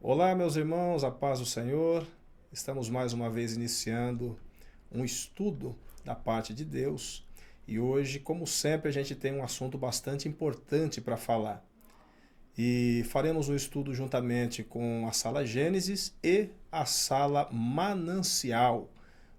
Olá, meus irmãos, a paz do Senhor. Estamos mais uma vez iniciando um estudo da parte de Deus e hoje, como sempre, a gente tem um assunto bastante importante para falar. E faremos o estudo juntamente com a sala Gênesis e a sala Manancial.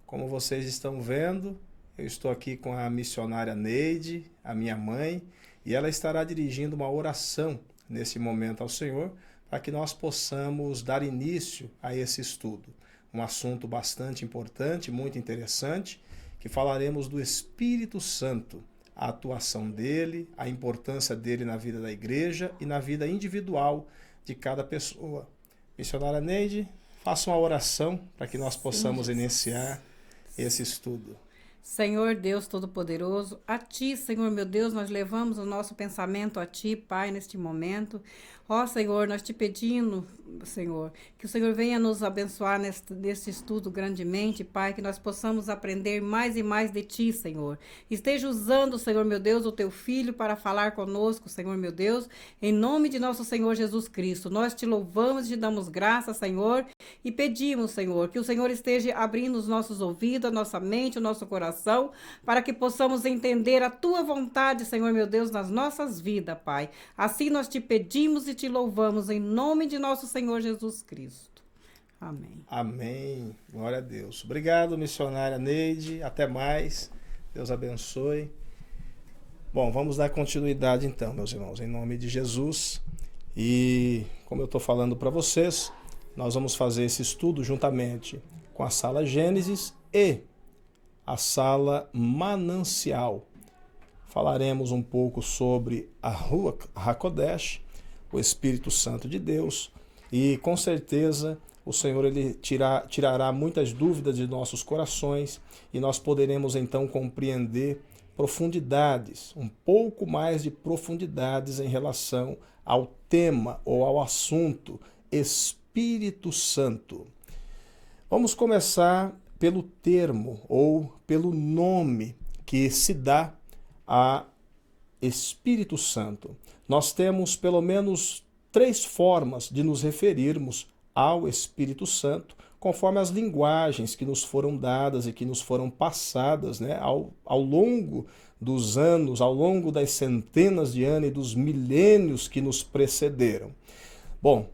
Como vocês estão vendo, eu estou aqui com a missionária Neide, a minha mãe, e ela estará dirigindo uma oração nesse momento ao Senhor para que nós possamos dar início a esse estudo. Um assunto bastante importante, muito interessante, que falaremos do Espírito Santo, a atuação dele, a importância dele na vida da igreja e na vida individual de cada pessoa. Missionária Neide, faça uma oração para que nós Sim, possamos Jesus. iniciar esse estudo. Senhor Deus Todo-Poderoso, a Ti, Senhor meu Deus, nós levamos o nosso pensamento a Ti, Pai, neste momento. Ó Senhor, nós te pedimos, Senhor, que o Senhor venha nos abençoar neste estudo grandemente, Pai, que nós possamos aprender mais e mais de Ti, Senhor. Esteja usando, Senhor meu Deus, o Teu Filho para falar conosco, Senhor meu Deus, em nome de nosso Senhor Jesus Cristo. Nós te louvamos e te damos graça, Senhor, e pedimos, Senhor, que o Senhor esteja abrindo os nossos ouvidos, a nossa mente, o nosso coração, para que possamos entender a Tua vontade, Senhor meu Deus, nas nossas vidas, Pai. Assim nós te pedimos e te louvamos em nome de nosso Senhor Jesus Cristo. Amém. Amém. Glória a Deus. Obrigado, missionária Neide. Até mais. Deus abençoe. Bom, vamos dar continuidade então, meus irmãos, em nome de Jesus. E como eu estou falando para vocês, nós vamos fazer esse estudo juntamente com a sala Gênesis e a sala Manancial. Falaremos um pouco sobre a Ruach HaKodesh, o Espírito Santo de Deus, e com certeza o Senhor ele tirará muitas dúvidas de nossos corações e nós poderemos então compreender profundidades, um pouco mais de profundidades em relação ao tema ou ao assunto Espírito Santo. Vamos começar pelo termo ou pelo nome que se dá a Espírito Santo. Nós temos pelo menos 3 formas de nos referirmos ao Espírito Santo, conforme as linguagens que nos foram dadas e que nos foram passadas, né, ao longo dos anos, ao longo das centenas de anos e dos milênios que nos precederam. Bom,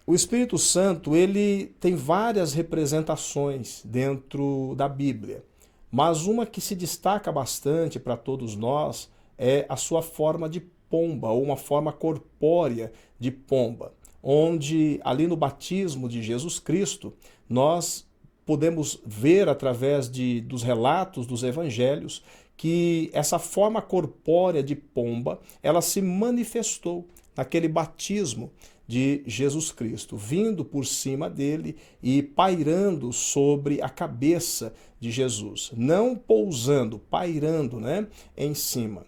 o Espírito Santo ele tem várias representações dentro da Bíblia, mas uma que se destaca bastante para todos nós é a sua forma de pomba, ou uma forma corpórea de pomba, onde ali no batismo de Jesus Cristo nós podemos ver através dos relatos dos evangelhos que essa forma corpórea de pomba ela se manifestou naquele batismo de Jesus Cristo, vindo por cima dele e pairando sobre a cabeça de Jesus, não pousando, pairando, né, em cima.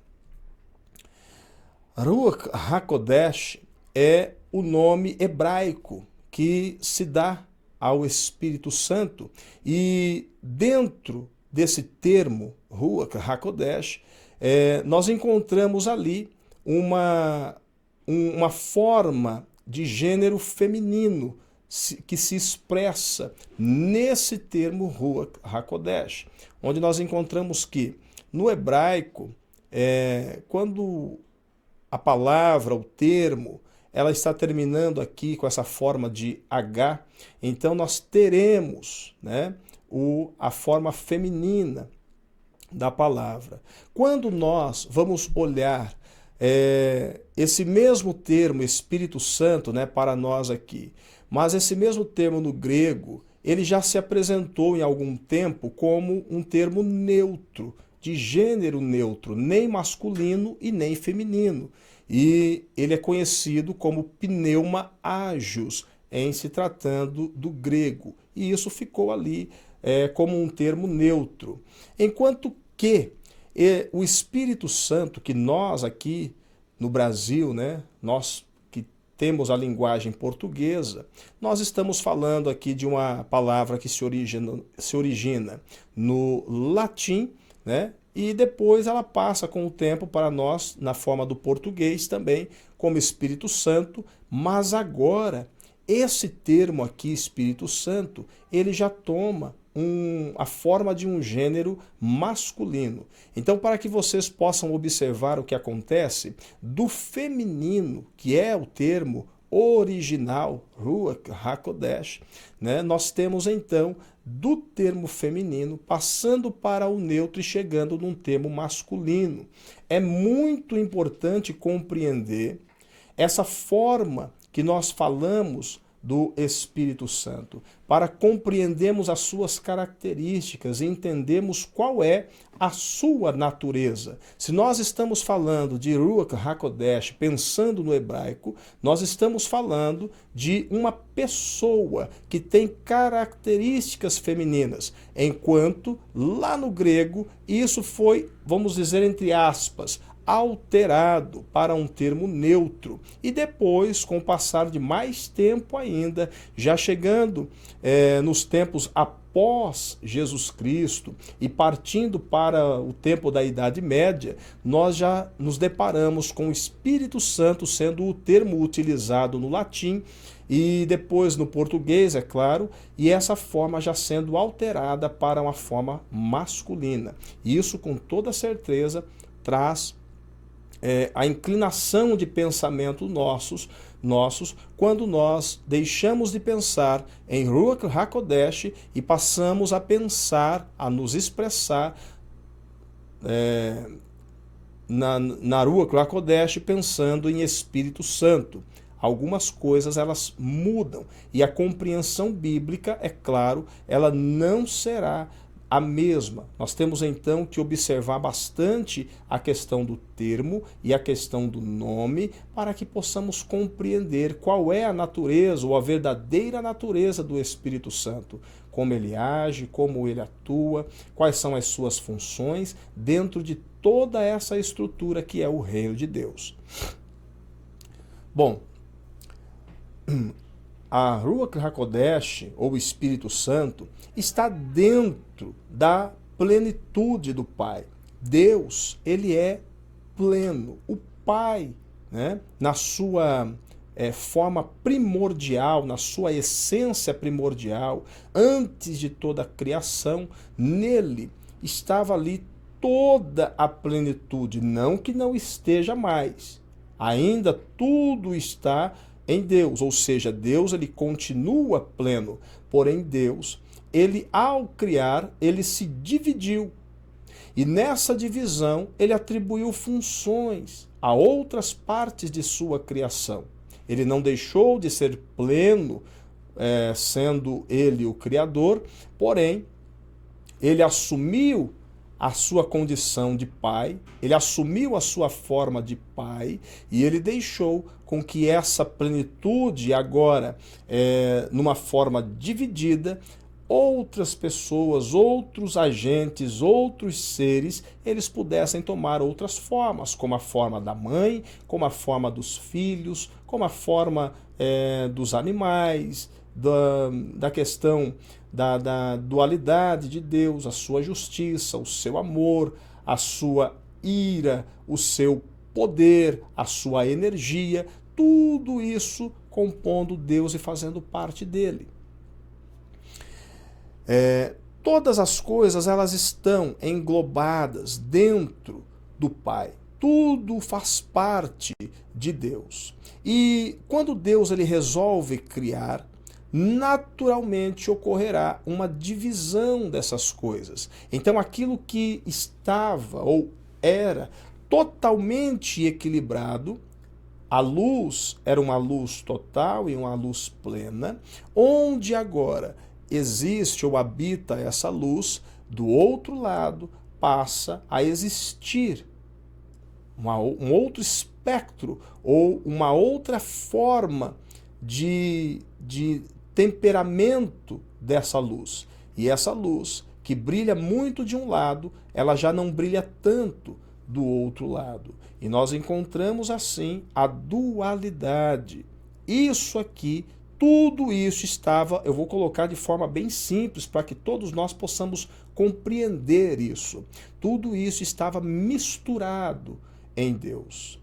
Ruach HaKodesh é o nome hebraico que se dá ao Espírito Santo e dentro desse termo Ruach HaKodesh nós encontramos ali uma forma de gênero feminino que se expressa nesse termo Ruach HaKodesh, onde nós encontramos que no hebraico, quando a palavra, o termo, ela está terminando aqui com essa forma de H, então nós teremos, né, a forma feminina da palavra. Quando nós vamos olhar esse mesmo termo, Espírito Santo, né, para nós aqui, mas esse mesmo termo no grego, ele já se apresentou em algum tempo como um termo neutro, de gênero neutro, nem masculino e nem feminino. E ele é conhecido como pneuma agios, em se tratando do grego. E isso ficou ali como um termo neutro. Enquanto que o Espírito Santo, que nós aqui no Brasil, né, nós que temos a linguagem portuguesa, nós estamos falando aqui de uma palavra que se origina no latim, né, e depois ela passa com o tempo para nós, na forma do português também, como Espírito Santo, mas agora esse termo aqui, Espírito Santo, ele já toma a forma de um gênero masculino. Então, para que vocês possam observar o que acontece, do feminino, que é o termo original, Ruach HaKodesh, né, nós temos então do termo feminino passando para o neutro e chegando num termo masculino. É muito importante compreender essa forma que nós falamos do Espírito Santo, para compreendermos as suas características e entendermos qual é a sua natureza. Se nós estamos falando de Ruach HaKodesh, pensando no hebraico, nós estamos falando de uma pessoa que tem características femininas, enquanto lá no grego isso foi, vamos dizer entre aspas, alterado para um termo neutro. E depois, com o passar de mais tempo ainda, já chegando nos tempos após Jesus Cristo e partindo para o tempo da Idade Média, nós já nos deparamos com o Espírito Santo sendo o termo utilizado no latim e depois no português, é claro, e essa forma já sendo alterada para uma forma masculina. Isso, com toda certeza, traz a inclinação de pensamento nossos, quando nós deixamos de pensar em Ruach HaKodesh e passamos a pensar, a nos expressar na Ruach HaKodesh pensando em Espírito Santo. Algumas coisas elas mudam e a compreensão bíblica, é claro, ela não será a mesma. Nós temos então que observar bastante a questão do termo e a questão do nome para que possamos compreender qual é a natureza ou a verdadeira natureza do Espírito Santo, como ele age, como ele atua, quais são as suas funções dentro de toda essa estrutura que é o reino de Deus. Bom, a Ruach HaKodesh, ou Espírito Santo, está dentro da plenitude do Pai. Deus, ele é pleno. O Pai, né, na sua forma primordial, na sua essência primordial, antes de toda a criação, nele estava ali toda a plenitude. Não que não esteja mais. Ainda tudo está em Deus, ou seja, Deus ele continua pleno, porém Deus, ele ao criar, ele se dividiu. E nessa divisão, ele atribuiu funções a outras partes de sua criação. Ele não deixou de ser pleno, sendo ele o Criador, porém, ele assumiu a sua condição de pai, ele assumiu a sua forma de pai e ele deixou com que essa plenitude agora, numa forma dividida, outras pessoas, outros agentes, outros seres, eles pudessem tomar outras formas, como a forma da mãe, como a forma dos filhos, como a forma dos animais, da questão da dualidade de Deus, a sua justiça, o seu amor, a sua ira, o seu poder, a sua energia, tudo isso compondo Deus e fazendo parte dele. Todas as coisas elas estão englobadas dentro do Pai. Tudo faz parte de Deus. E quando Deus ele resolve criar, naturalmente ocorrerá uma divisão dessas coisas. Então aquilo que estava ou era totalmente equilibrado, a luz era uma luz total e uma luz plena, onde agora existe ou habita essa luz, do outro lado passa a existir um outro espectro ou uma outra forma de temperamento dessa luz. E essa luz que brilha muito de um lado, ela já não brilha tanto do outro lado. E nós encontramos assim a dualidade. Isso aqui tudo isso estava, eu vou colocar de forma bem simples para que todos nós possamos compreender isso. Tudo isso estava misturado em Deus.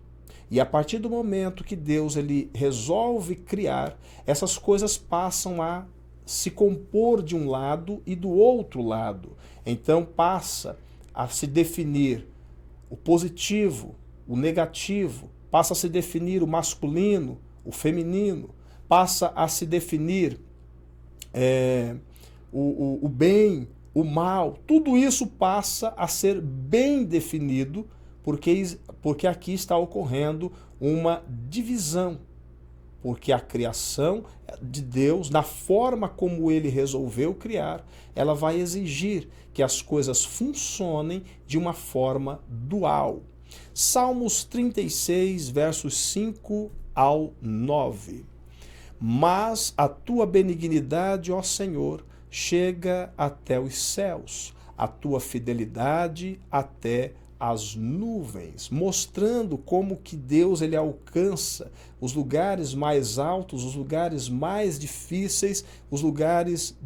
E a partir do momento que Deus ele resolve criar, essas coisas passam a se compor de um lado e do outro lado. Então passa a se definir o positivo, o negativo, passa a se definir o masculino, o feminino, passa a se definir o bem, o mal. Tudo isso passa a ser bem definido, porque aqui está ocorrendo uma divisão. Porque a criação de Deus, na forma como ele resolveu criar, ela vai exigir que as coisas funcionem de uma forma dual. Salmos 36, versos 5 ao 9. Mas a tua benignidade, ó Senhor, chega até os céus, a tua fidelidade até as nuvens, mostrando como que Deus ele alcança os lugares mais altos, os lugares mais difíceis, os lugares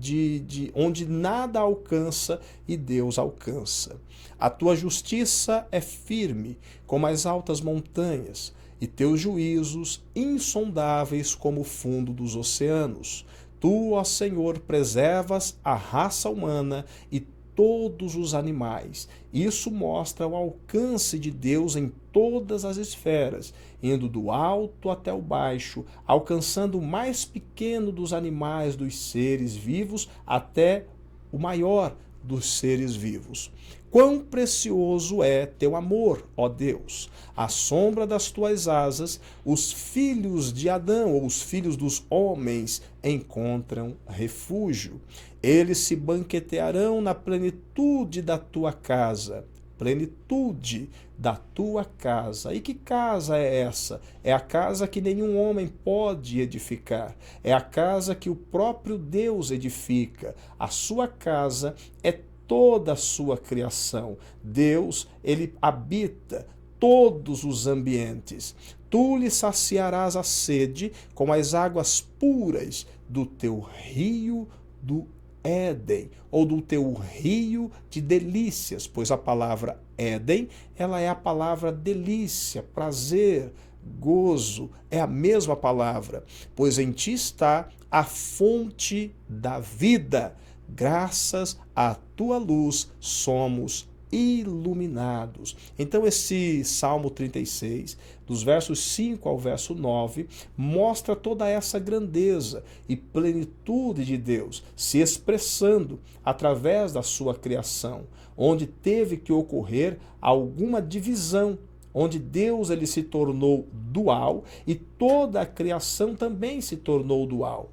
onde nada alcança e Deus alcança. A tua justiça é firme como as altas montanhas, e teus juízos insondáveis como o fundo dos oceanos. Tu, ó Senhor, preservas a raça humana e todos os animais. Isso mostra o alcance de Deus em todas as esferas, indo do alto até o baixo, alcançando o mais pequeno dos animais, dos seres vivos, até o maior dos seres vivos. Quão precioso é teu amor, ó Deus! À sombra das tuas asas, os filhos de Adão, ou os filhos dos homens, encontram refúgio. Eles se banquetearão na plenitude da tua casa. Plenitude da tua casa. E que casa é essa? É a casa que nenhum homem pode edificar. É a casa que o próprio Deus edifica. A sua casa é toda a sua criação. Deus, ele habita todos os ambientes. Tu lhe saciarás a sede com as águas puras do teu rio do Éden, ou do teu rio de delícias, pois a palavra Éden, ela é a palavra delícia, prazer, gozo, é a mesma palavra, pois em ti está a fonte da vida. Graças à tua luz somos iluminados. Então esse Salmo 36, dos versos 5 ao verso 9, mostra toda essa grandeza e plenitude de Deus se expressando através da sua criação, onde teve que ocorrer alguma divisão, onde Deus ele se tornou dual e toda a criação também se tornou dual,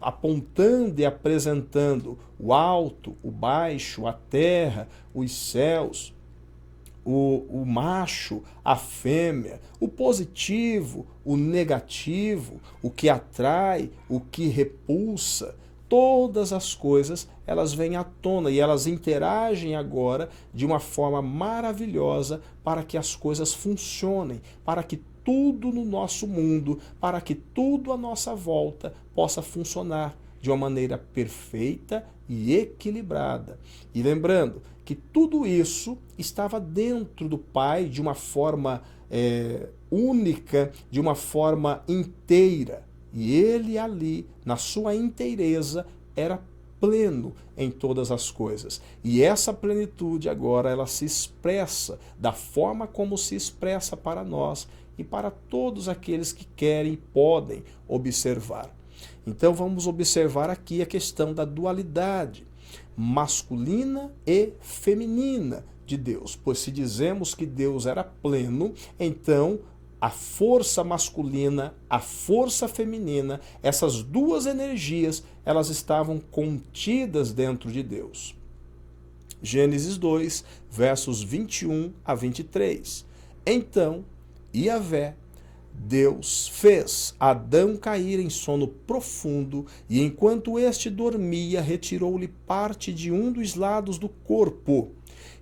apontando e apresentando o alto, o baixo, a terra, os céus, o macho, a fêmea, o positivo, o negativo, o que atrai, o que repulsa. Todas as coisas, elas vêm à tona e elas interagem agora de uma forma maravilhosa para que as coisas funcionem, para que tudo no nosso mundo, para que tudo à nossa volta possa funcionar de uma maneira perfeita e equilibrada. E lembrando que tudo isso estava dentro do Pai de uma forma única, de uma forma inteira. E ele ali, na sua inteireza, era pleno em todas as coisas. E essa plenitude agora ela se expressa da forma como se expressa para nós e para todos aqueles que querem e podem observar. Então vamos observar aqui a questão da dualidade masculina e feminina de Deus. Pois se dizemos que Deus era pleno, então a força masculina, a força feminina, essas duas energias, elas estavam contidas dentro de Deus. Gênesis 2, versos 21 a 23. Então, Yahvé, Deus, fez Adão cair em sono profundo e enquanto este dormia, retirou-lhe parte de um dos lados do corpo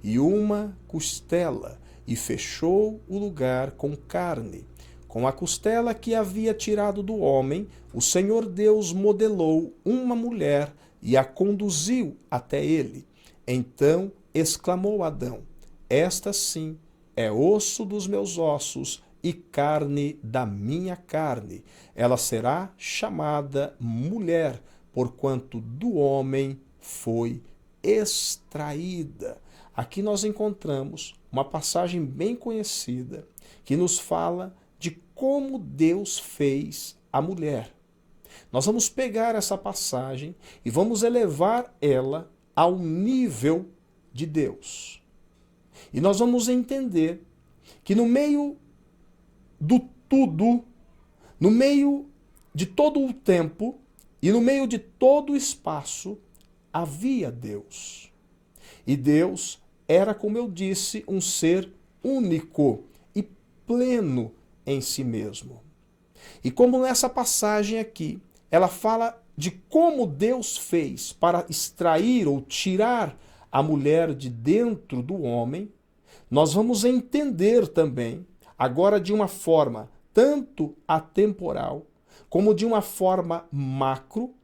e uma costela e fechou o lugar com carne. Com a costela que havia tirado do homem, o Senhor Deus modelou uma mulher e a conduziu até ele. Então exclamou Adão: esta sim é osso dos meus ossos e carne da minha carne. Ela será chamada mulher, porquanto do homem foi extraída. Aqui nós encontramos uma passagem bem conhecida que nos fala de como Deus fez a mulher. Nós vamos pegar essa passagem e vamos elevar ela ao nível de Deus. E nós vamos entender que no meio do tudo, no meio de todo o tempo e no meio de todo o espaço, havia Deus. E Deus era, como eu disse, um ser único e pleno em si mesmo. E como nessa passagem aqui, ela fala de como Deus fez para extrair ou tirar a mulher de dentro do homem, nós vamos entender também, agora de uma forma tanto atemporal, como de uma forma macro,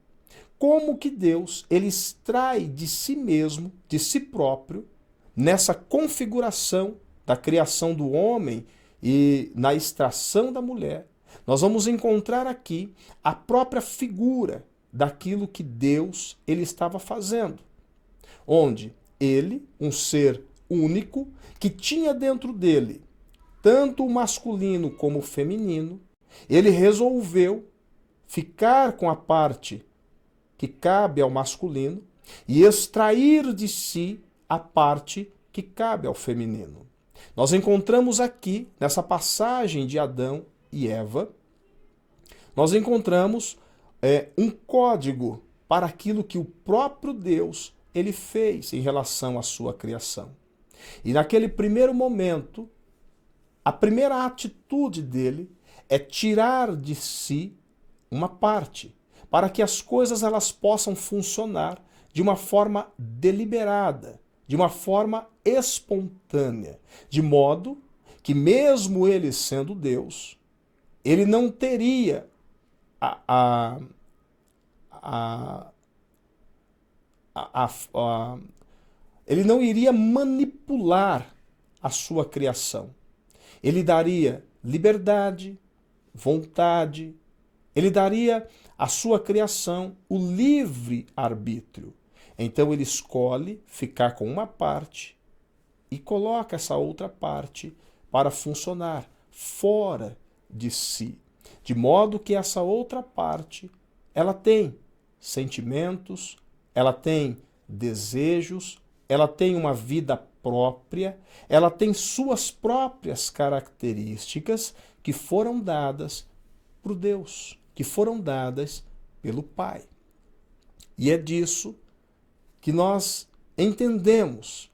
como que Deus ele extrai de si mesmo, de si próprio, nessa configuração da criação do homem e na extração da mulher. Nós vamos encontrar aqui a própria figura daquilo que Deus ele estava fazendo, onde ele, um ser único, que tinha dentro dele tanto o masculino como o feminino, ele resolveu ficar com a parte que cabe ao masculino e extrair de si a parte que cabe ao feminino. Nós encontramos aqui, nessa passagem de Adão e Eva, nós encontramos um código para aquilo que o próprio Deus ele fez em relação à sua criação. E naquele primeiro momento, a primeira atitude dele é tirar de si uma parte, para que as coisas elas possam funcionar de uma forma deliberada, de uma forma espontânea, de modo que ele sendo Deus, ele não teria ele não iria manipular a sua criação. Ele daria liberdade, vontade, ele daria à sua criação o livre arbítrio. Então ele escolhe ficar com uma parte e coloca essa outra parte para funcionar fora de si, de modo que essa outra parte ela tem sentimentos, ela tem desejos, ela tem uma vida própria, ela tem suas próprias características que foram dadas por Deus, que foram dadas pelo Pai. E é disso que nós entendemos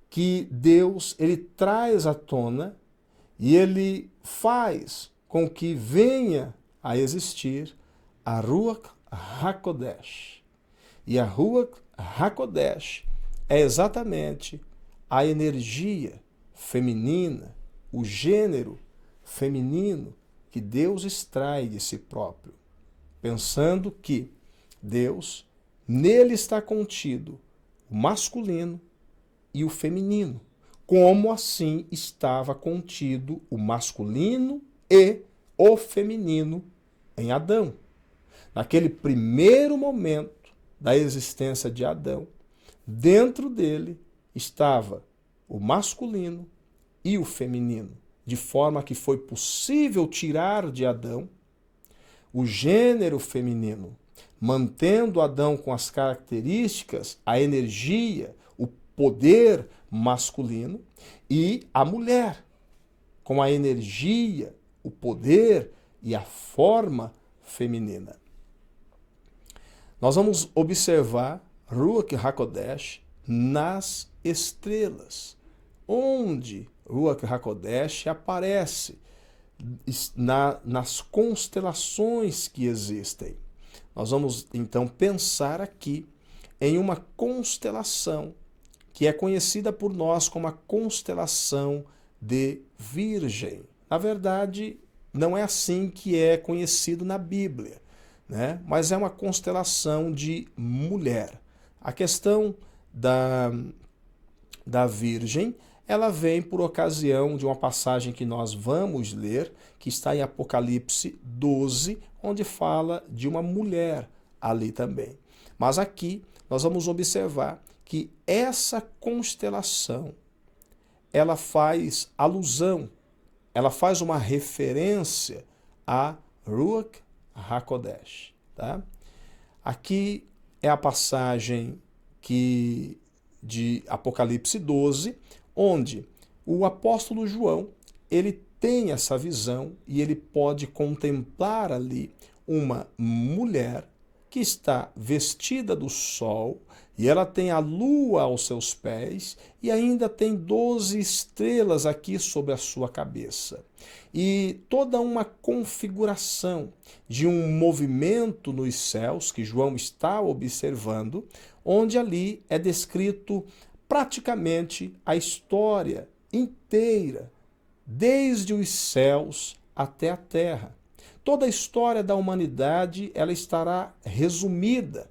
que Deus ele traz à tona e ele faz com que venha a existir a Ruach HaKodesh. E a Ruach HaKodesh é exatamente a energia feminina, o gênero feminino que Deus extrai de si próprio, pensando que Deus, nele está contido o masculino e o feminino, como assim estava contido o masculino e o feminino em Adão. Naquele primeiro momento da existência de Adão, dentro dele estava o masculino e o feminino, de forma que foi possível tirar de Adão o gênero feminino, mantendo Adão com as características, a energia, o poder masculino, e a mulher com a energia, o poder e a forma feminina. Nós vamos observar Ruach HaKodesh nas estrelas, onde Ruach HaKodesh aparece nas constelações que existem. Nós vamos então pensar aqui em uma constelação que é conhecida por nós como a constelação de Virgem. Na verdade, não é assim que é conhecido na Bíblia, né? Mas é uma constelação de mulher. A questão da Virgem, ela vem por ocasião de uma passagem que nós vamos ler, que está em Apocalipse 12, onde fala de uma mulher ali também. Mas aqui nós vamos observar que essa constelação, ela faz alusão, ela faz uma referência a Ruach HaKodesh. Tá? Aqui é a passagem de Apocalipse 12, onde o apóstolo João, ele tem essa visão e ele pode contemplar ali uma mulher que está vestida do sol, e ela tem a lua aos seus pés, e ainda tem 12 estrelas aqui sobre a sua cabeça. E toda uma configuração de um movimento nos céus, que João está observando, onde ali é descrito praticamente a história inteira, desde os céus até a terra. Toda a história da humanidade, ela estará resumida,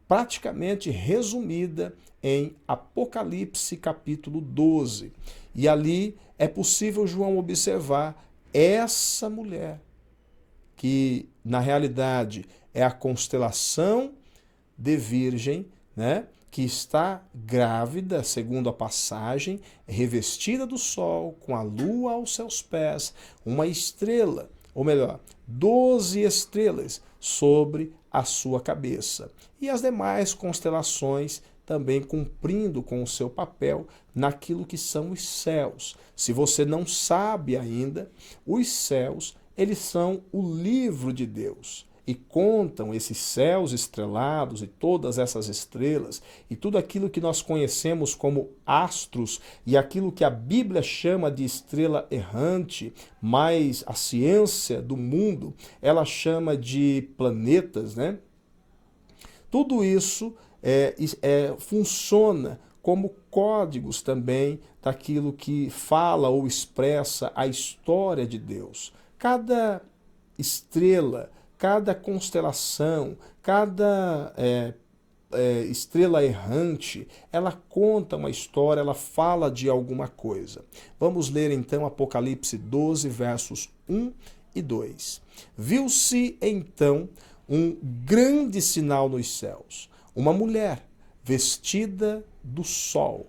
praticamente resumida em Apocalipse capítulo 12. E ali é possível João observar essa mulher, que na realidade é a constelação de Virgem, né? Que está grávida, segundo a passagem, revestida do sol, com a lua aos seus pés, uma estrela, ou melhor, 12 estrelas sobre a sua cabeça. E as demais constelações também cumprindo com o seu papel naquilo que são os céus. Se você não sabe ainda, os céus, eles são o livro de Deus. E contam esses céus estrelados e todas essas estrelas e tudo aquilo que nós conhecemos como astros e aquilo que a Bíblia chama de estrela errante, mas a ciência do mundo, ela chama de planetas, né? Tudo isso funciona como códigos também daquilo que fala ou expressa a história de Deus. Cada estrela, cada constelação, cada estrela errante, ela conta uma história, ela fala de alguma coisa. Vamos ler então Apocalipse 12, versos 1 e 2. Viu-se então um grande sinal nos céus, uma mulher vestida do sol,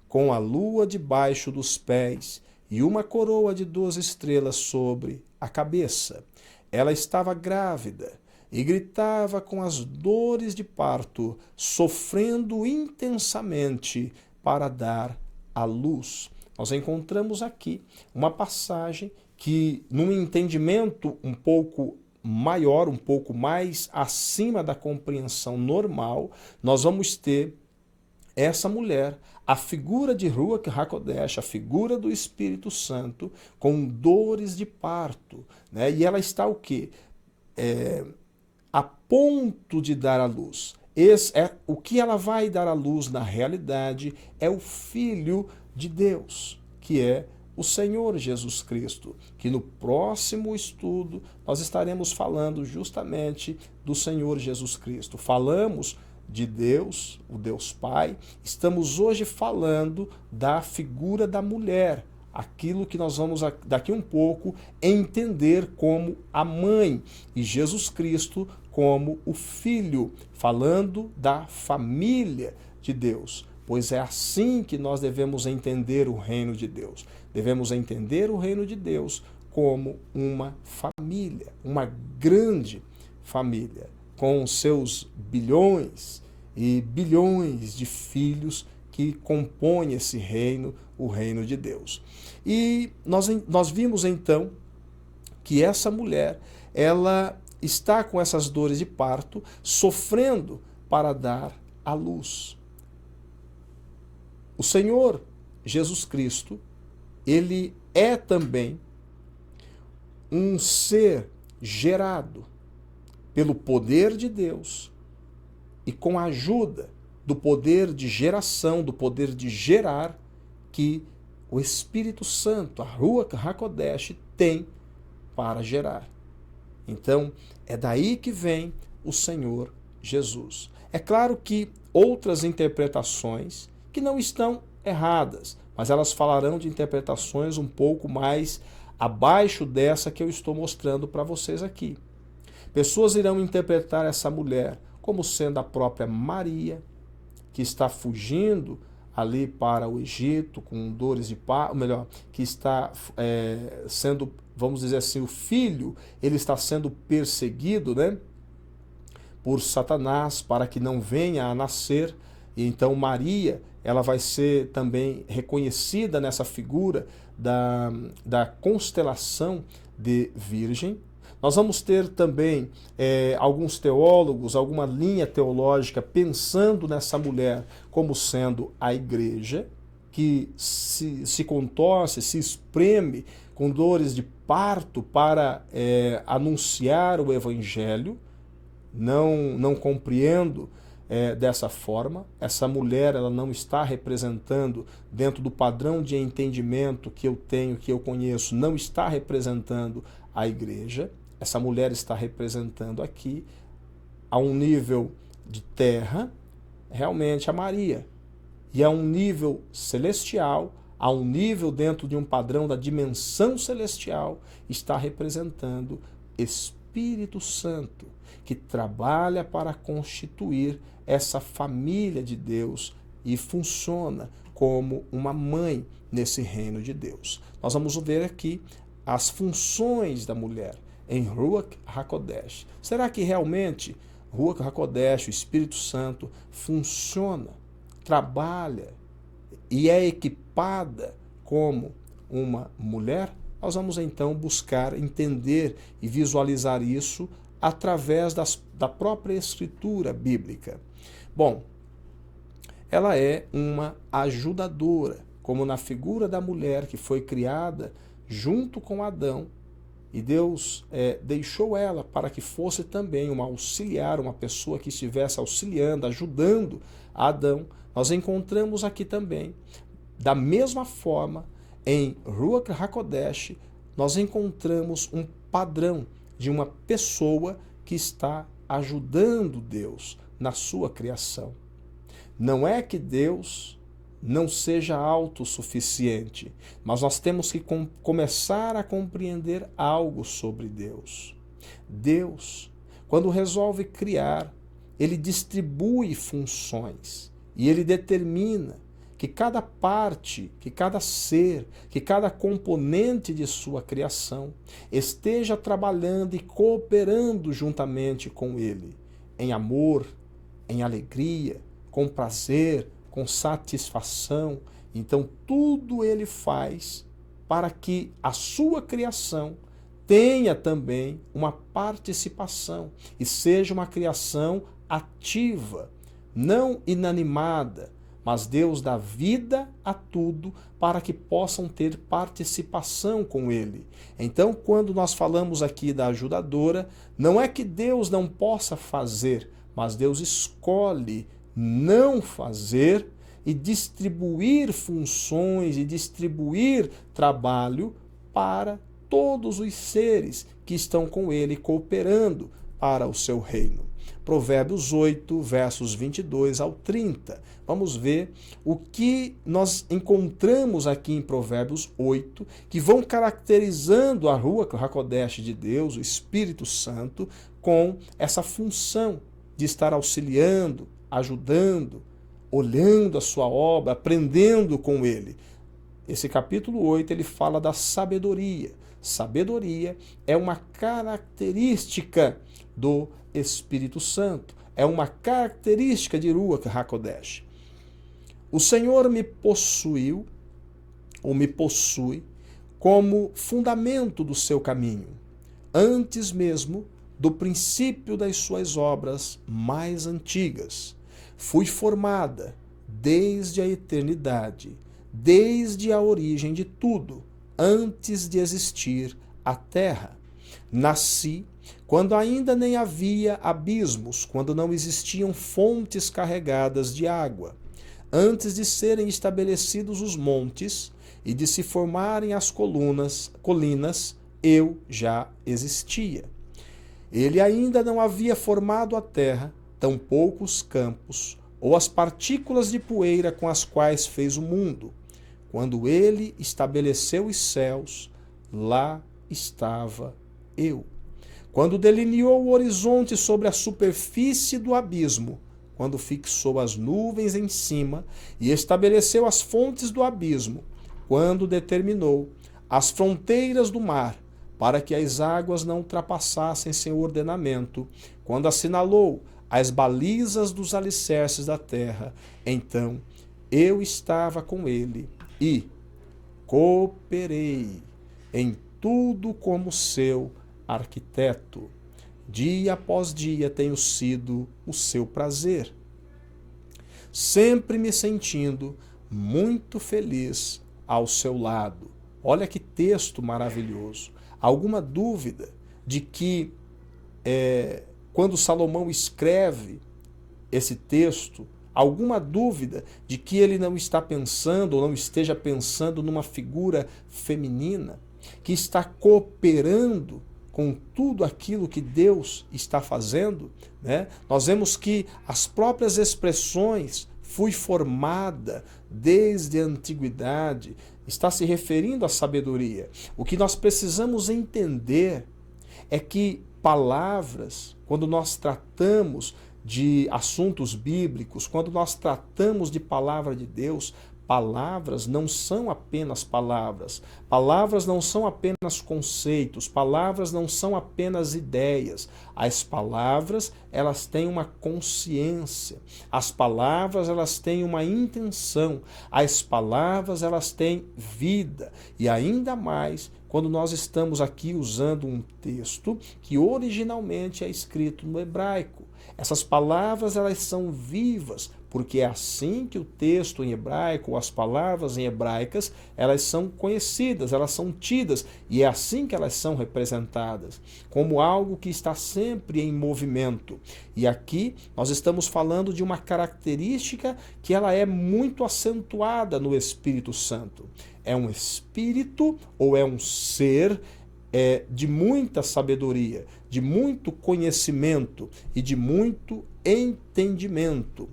com a lua debaixo dos pés e uma coroa de 12 estrelas sobre a cabeça. Ela estava grávida e gritava com as dores de parto, sofrendo intensamente para dar à luz. Nós encontramos aqui uma passagem que, num entendimento um pouco maior, um pouco mais acima da compreensão normal, nós vamos ter essa mulher, a figura de Ruach HaKodesh, a figura do Espírito Santo, com dores de parto, né? E ela está o quê? A ponto de dar à luz. O que ela vai dar à luz na realidade é o Filho de Deus, que é o Senhor Jesus Cristo, que no próximo estudo nós estaremos falando justamente do Senhor Jesus Cristo. Falamos de Deus, o Deus Pai, estamos hoje falando da figura da mulher, aquilo que nós vamos daqui um pouco entender como a mãe e Jesus Cristo como o Filho, falando da família de Deus. Pois é assim que nós devemos entender o reino de Deus. Devemos entender o reino de Deus como uma família, uma grande família, com seus bilhões e bilhões de filhos que compõem esse reino, o reino de Deus. E nós vimos então que essa mulher, ela está com essas dores de parto, sofrendo para dar à luz. O Senhor Jesus Cristo, ele é também um ser gerado pelo poder de Deus e com a ajuda do poder de geração, do poder de gerar que o Espírito Santo, a Ruach HaKodesh, tem para gerar. Então, é daí que vem o Senhor Jesus. É claro que outras interpretações que não estão erradas, mas elas falarão de interpretações um pouco mais abaixo dessa que eu estou mostrando para vocês aqui. Pessoas irão interpretar essa mulher como sendo a própria Maria, que está fugindo ali para o Egito com dores de parto, melhor, que está sendo, vamos dizer assim, o filho, ele está sendo perseguido, né, por Satanás para que não venha a nascer. E então Maria, ela vai ser também reconhecida nessa figura da constelação de Virgem. Nós vamos ter também alguns teólogos, alguma linha teológica pensando nessa mulher como sendo a igreja, que se contorce, se espreme com dores de parto para anunciar o evangelho. Não compreendo dessa forma. Essa mulher, ela não está representando, dentro do padrão de entendimento que eu tenho, que eu conheço, não está representando a igreja. Essa mulher está representando aqui, a um nível de terra, realmente a Maria. E a um nível celestial, a um nível dentro de um padrão da dimensão celestial, está representando Espírito Santo, que trabalha para constituir essa família de Deus e funciona como uma mãe nesse reino de Deus. Nós vamos ver aqui as funções da mulher em Ruach HaKodesh. Será que realmente Ruach HaKodesh, o Espírito Santo, funciona, trabalha e é equipada como uma mulher? Nós vamos então buscar entender e visualizar isso através da própria escritura bíblica. Bom, ela é uma ajudadora, como na figura da mulher que foi criada junto com Adão, e Deus deixou ela para que fosse também uma auxiliar, uma pessoa que estivesse auxiliando, ajudando Adão. Nós encontramos aqui também, da mesma forma, em Ruach HaKodesh, nós encontramos um padrão de uma pessoa que está ajudando Deus na sua criação. Não é que Deus não seja autossuficiente, mas nós temos que começar a compreender algo sobre Deus. Deus, quando resolve criar, ele distribui funções e ele determina que cada parte, que cada ser, que cada componente de sua criação esteja trabalhando e cooperando juntamente com ele, em amor, em alegria, com prazer, com satisfação. Então tudo ele faz para que a sua criação tenha também uma participação e seja uma criação ativa, não inanimada, mas Deus dá vida a tudo para que possam ter participação com ele. Então, quando nós falamos aqui da ajudadora, não é que Deus não possa fazer, mas Deus escolhe não fazer e distribuir funções e distribuir trabalho para todos os seres que estão com ele cooperando para o seu reino. Provérbios 8, versos 22 ao 30. Vamos ver o que nós encontramos aqui em Provérbios 8, que vão caracterizando a Ruach HaKodesh de Deus, o Espírito Santo, com essa função de estar auxiliando, ajudando, olhando a sua obra, aprendendo com ele. Esse capítulo 8, ele fala da sabedoria. Sabedoria é uma característica do Espírito Santo, é uma característica de Ruach HaKodesh. O Senhor me possuiu, ou me possui, como fundamento do seu caminho, antes mesmo do princípio das suas obras mais antigas. Fui formada desde a eternidade, desde a origem de tudo, antes de existir a terra. Nasci quando ainda nem havia abismos, quando não existiam fontes carregadas de água, antes de serem estabelecidos os montes e de se formarem as colinas, eu já existia. Ele ainda não havia formado a terra, tampouco os campos, ou as partículas de poeira com as quais fez o mundo. Quando ele estabeleceu os céus, lá estava eu. Quando delineou o horizonte sobre a superfície do abismo, quando fixou as nuvens em cima e estabeleceu as fontes do abismo, quando determinou as fronteiras do mar, para que as águas não ultrapassassem seu ordenamento, quando assinalou as balizas dos alicerces da terra, então eu estava com ele e cooperei em tudo como seu arquiteto. Dia após dia tenho sido o seu prazer, sempre me sentindo muito feliz ao seu lado. Olha que texto maravilhoso. Alguma dúvida de que quando Salomão escreve esse texto, alguma dúvida de que ele não está pensando ou não esteja pensando numa figura feminina que está cooperando com tudo aquilo que Deus está fazendo, né? Nós vemos que as próprias expressões fui formada desde a antiguidade, está se referindo à sabedoria. O que nós precisamos entender é que palavras, quando nós tratamos de assuntos bíblicos, quando nós tratamos de palavra de Deus, palavras não são apenas palavras, palavras não são apenas conceitos, palavras não são apenas ideias. As palavras, elas têm uma consciência, as palavras, elas têm uma intenção, as palavras, elas têm vida. E ainda mais quando nós estamos aqui usando um texto que originalmente é escrito no hebraico. Essas palavras, elas são vivas, porque é assim que o texto em hebraico, as palavras em hebraicas, elas são conhecidas, elas são tidas, e é assim que elas são representadas, como algo que está sempre em movimento. E aqui nós estamos falando de uma característica que ela é muito acentuada no Espírito Santo. É um espírito ou é um ser de muita sabedoria, de muito conhecimento e de muito entendimento.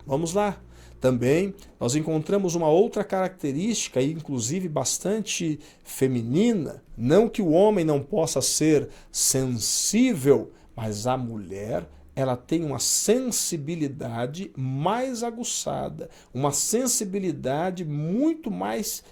Vamos lá. Também nós encontramos uma outra característica, inclusive bastante feminina, não que o homem não possa ser sensível, mas a mulher, ela tem uma sensibilidade mais aguçada, uma sensibilidade muito mais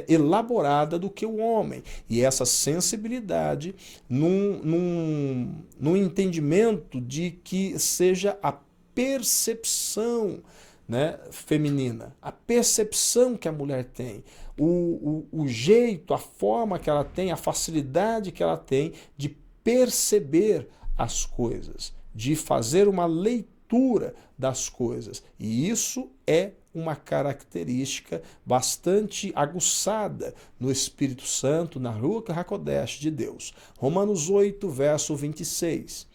elaborada do que o homem. E essa sensibilidade, num entendimento de que seja a percepção, né, feminina, a percepção que a mulher tem, o jeito, a forma que ela tem, a facilidade que ela tem de perceber as coisas, de fazer uma leitura das coisas. E isso é uma característica bastante aguçada no Espírito Santo, na Ruach HaKodesh de Deus. Romanos 8, verso 26.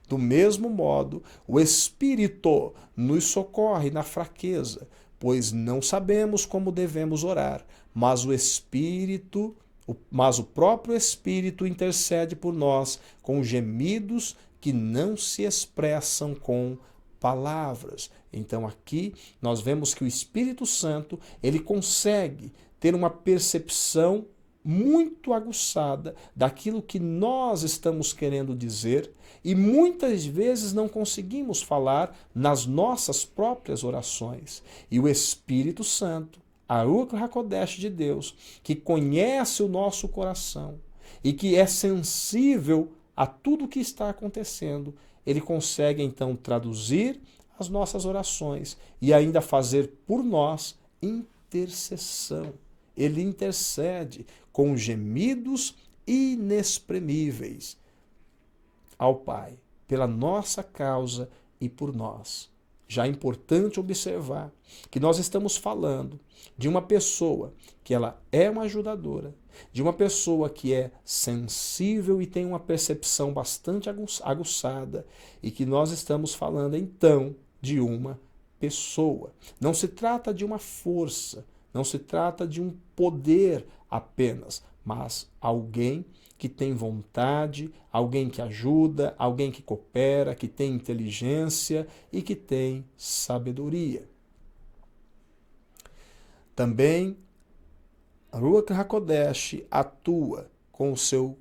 Do mesmo modo, o Espírito nos socorre na fraqueza, pois não sabemos como devemos orar, mas o próprio Espírito intercede por nós com gemidos que não se expressam com palavras. Então aqui nós vemos que o Espírito Santo, ele consegue ter uma percepção muito aguçada daquilo que nós estamos querendo dizer e muitas vezes não conseguimos falar nas nossas próprias orações. E o Espírito Santo, a Ruach HaKodesh de Deus, que conhece o nosso coração e que é sensível a tudo o que está acontecendo, ele consegue então traduzir as nossas orações e ainda fazer por nós intercessão. Ele intercede com gemidos inexprimíveis ao Pai, pela nossa causa e por nós. Já é importante observar que nós estamos falando de uma pessoa que ela é uma ajudadora, de uma pessoa que é sensível e tem uma percepção bastante aguçada, e que nós estamos falando então de uma pessoa. Não se trata de uma força, não se trata de um poder apenas, mas alguém que tem vontade, alguém que ajuda, alguém que coopera, que tem inteligência e que tem sabedoria. Também, Ruach HaKodesh atua com o seu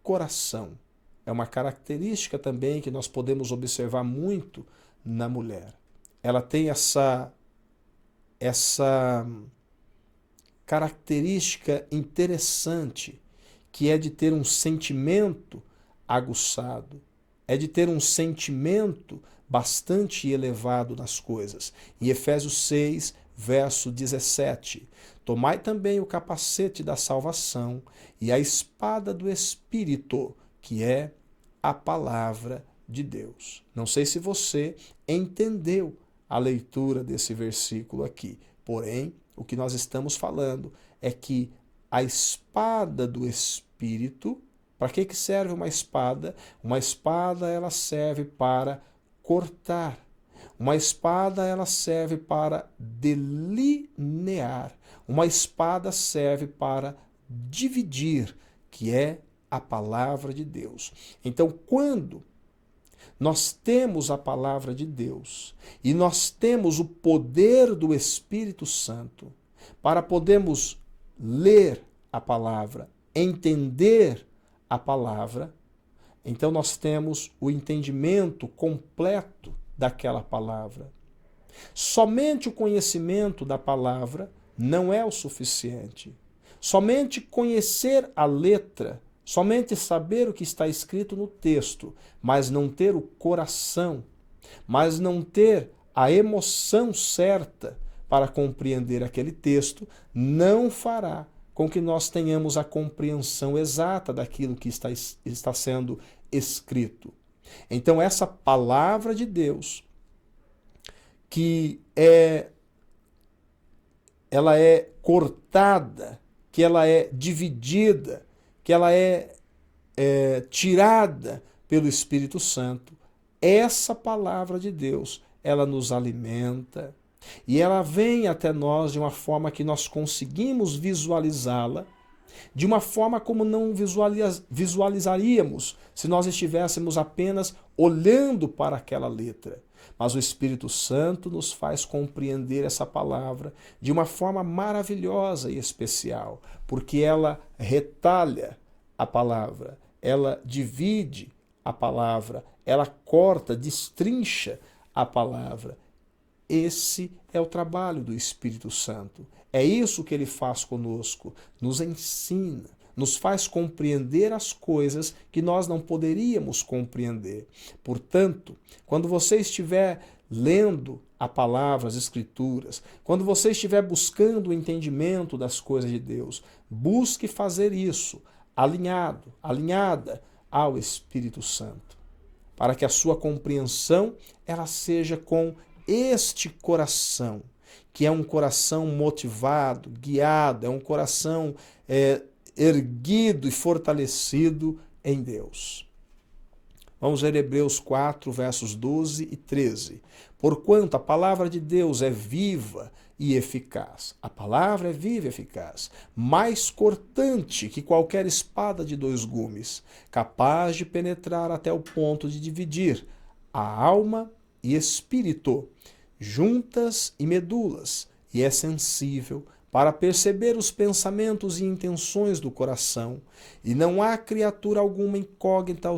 coração. É uma característica também que nós podemos observar muito na mulher. Ela tem essa característica interessante, que é de ter um sentimento aguçado, é de ter um sentimento bastante elevado nas coisas. Em Efésios 6, verso 17, tomai também o capacete da salvação e a espada do Espírito, que é a palavra de Deus. Não sei se você entendeu a leitura desse versículo aqui, porém, o que nós estamos falando é que a espada do Espírito, para que serve uma espada? Uma espada, ela serve para cortar. Uma espada, ela serve para delinear. Uma espada serve para dividir, que é a palavra de Deus. Então, quando nós temos a palavra de Deus e nós temos o poder do Espírito Santo para podermos ler a palavra, entender a palavra, então nós temos o entendimento completo daquela palavra. Somente o conhecimento da palavra não é o suficiente. Somente conhecer a letra, somente saber o que está escrito no texto, mas não ter o coração, mas não ter a emoção certa para compreender aquele texto, não fará com que nós tenhamos a compreensão exata daquilo que está sendo escrito. Então, essa palavra de Deus, que ela é cortada, que ela é dividida, que ela é tirada pelo Espírito Santo, essa palavra de Deus, ela nos alimenta e ela vem até nós de uma forma que nós conseguimos visualizá-la, de uma forma como não visualizaríamos se nós estivéssemos apenas olhando para aquela letra. Mas o Espírito Santo nos faz compreender essa palavra de uma forma maravilhosa e especial, porque ela retalha a palavra, ela divide a palavra, ela corta, destrincha a palavra. Esse é o trabalho do Espírito Santo. É isso que ele faz conosco, nos ensina, nos faz compreender as coisas que nós não poderíamos compreender. Portanto, quando você estiver lendo a palavra, as Escrituras, quando você estiver buscando o entendimento das coisas de Deus, busque fazer isso alinhada ao Espírito Santo, para que a sua compreensão ela seja com este coração, que é um coração motivado, guiado, é um coração erguido e fortalecido em Deus. Vamos ver Hebreus 4, versos 12 e 13. Porquanto a palavra de Deus é viva e eficaz. A palavra é viva e eficaz, mais cortante que qualquer espada de 2 gumes, capaz de penetrar até o ponto de dividir a alma e espírito, juntas e medulas, e é sensível para perceber os pensamentos e intenções do coração, e não há criatura alguma incógnita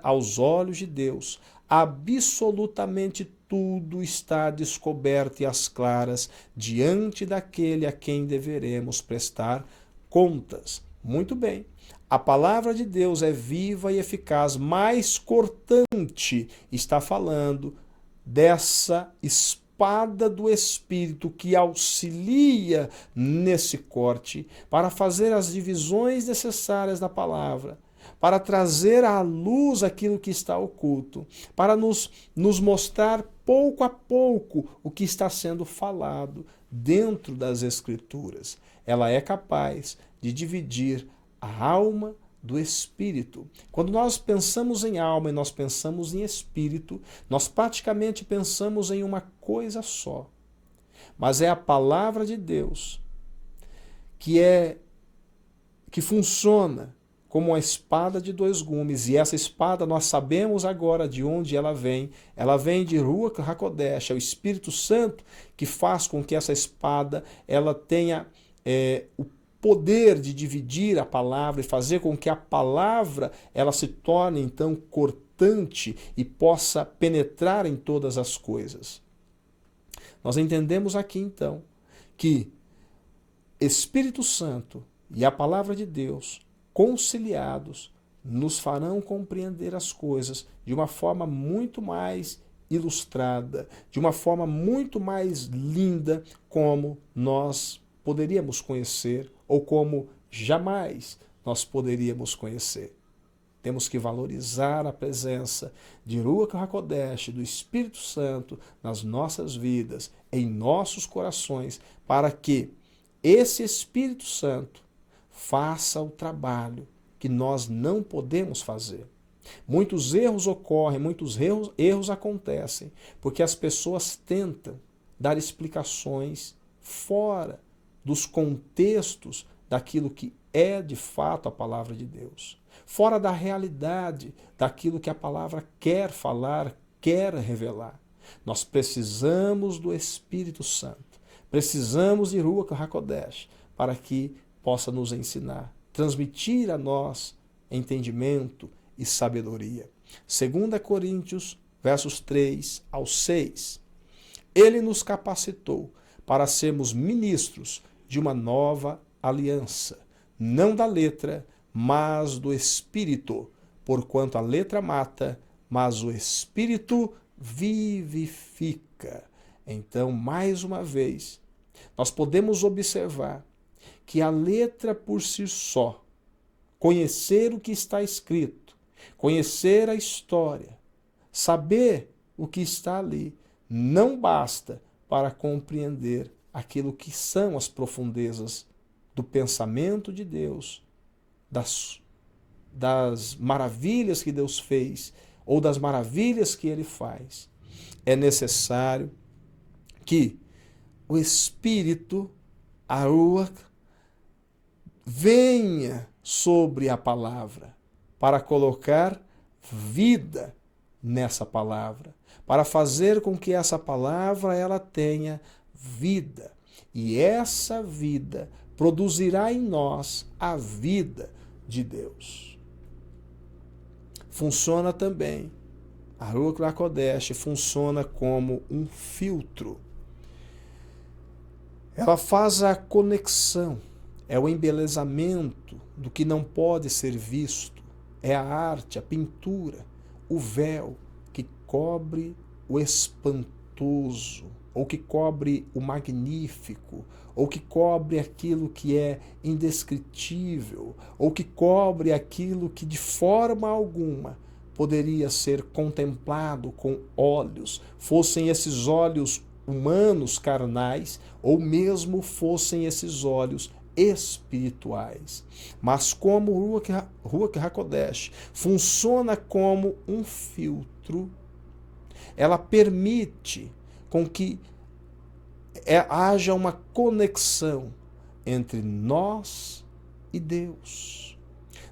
aos olhos de Deus. Absolutamente tudo está descoberto e às claras diante daquele a quem deveremos prestar contas. Muito bem. A palavra de Deus é viva e eficaz, mais cortante. Está falando dessa espada do Espírito que auxilia nesse corte para fazer as divisões necessárias da palavra, para trazer à luz aquilo que está oculto, para nos mostrar pouco a pouco o que está sendo falado dentro das Escrituras. Ela é capaz de dividir a alma do espírito. Quando nós pensamos em alma e nós pensamos em espírito, nós praticamente pensamos em uma coisa só. Mas é a palavra de Deus que funciona como uma espada de dois gumes, e essa espada nós sabemos agora de onde ela vem de Ruach HaKodesh, é o Espírito Santo que faz com que essa espada ela tenha o poder de dividir a palavra e fazer com que a palavra ela se torne então cortante e possa penetrar em todas as coisas. Nós entendemos aqui então que Espírito Santo e a palavra de Deus conciliados nos farão compreender as coisas de uma forma muito mais ilustrada, de uma forma muito mais linda, como nós poderíamos conhecer ou como jamais nós poderíamos conhecer. Temos que valorizar a presença de Ruach HaKodesh, do Espírito Santo, nas nossas vidas, em nossos corações, para que esse Espírito Santo faça o trabalho que nós não podemos fazer. Muitos erros ocorrem, muitos erros acontecem, porque as pessoas tentam dar explicações fora dos contextos daquilo que é de fato a palavra de Deus, fora da realidade daquilo que a palavra quer falar, quer revelar. Nós precisamos do Espírito Santo, precisamos de Ruach HaKodesh para que possa nos ensinar, transmitir a nós entendimento e sabedoria. 2 Coríntios, versos 3 ao 6. Ele nos capacitou para sermos ministros de uma nova aliança, não da letra, mas do Espírito, porquanto a letra mata, mas o Espírito vivifica. Então, mais uma vez, nós podemos observar que a letra por si só, conhecer o que está escrito, conhecer a história, saber o que está ali, não basta para compreender aquilo que são as profundezas do pensamento de Deus, das maravilhas que Deus fez ou das maravilhas que Ele faz. É necessário que o Espírito, a Ruach, venha sobre a palavra para colocar vida nessa palavra, para fazer com que essa palavra ela tenha vida. E essa vida produzirá em nós a vida de Deus. Funciona também, a Ruach HaKodesh funciona como um filtro. Ela faz a conexão, é o embelezamento do que não pode ser visto, é a arte, a pintura, o véu que cobre o espantoso, ou que cobre o magnífico, ou que cobre aquilo que é indescritível, ou que cobre aquilo que de forma alguma poderia ser contemplado com olhos, fossem esses olhos humanos, carnais, ou mesmo fossem esses olhos espirituais. Mas como o Ruach HaKodesh funciona como um filtro, ela permite com que haja uma conexão entre nós e Deus.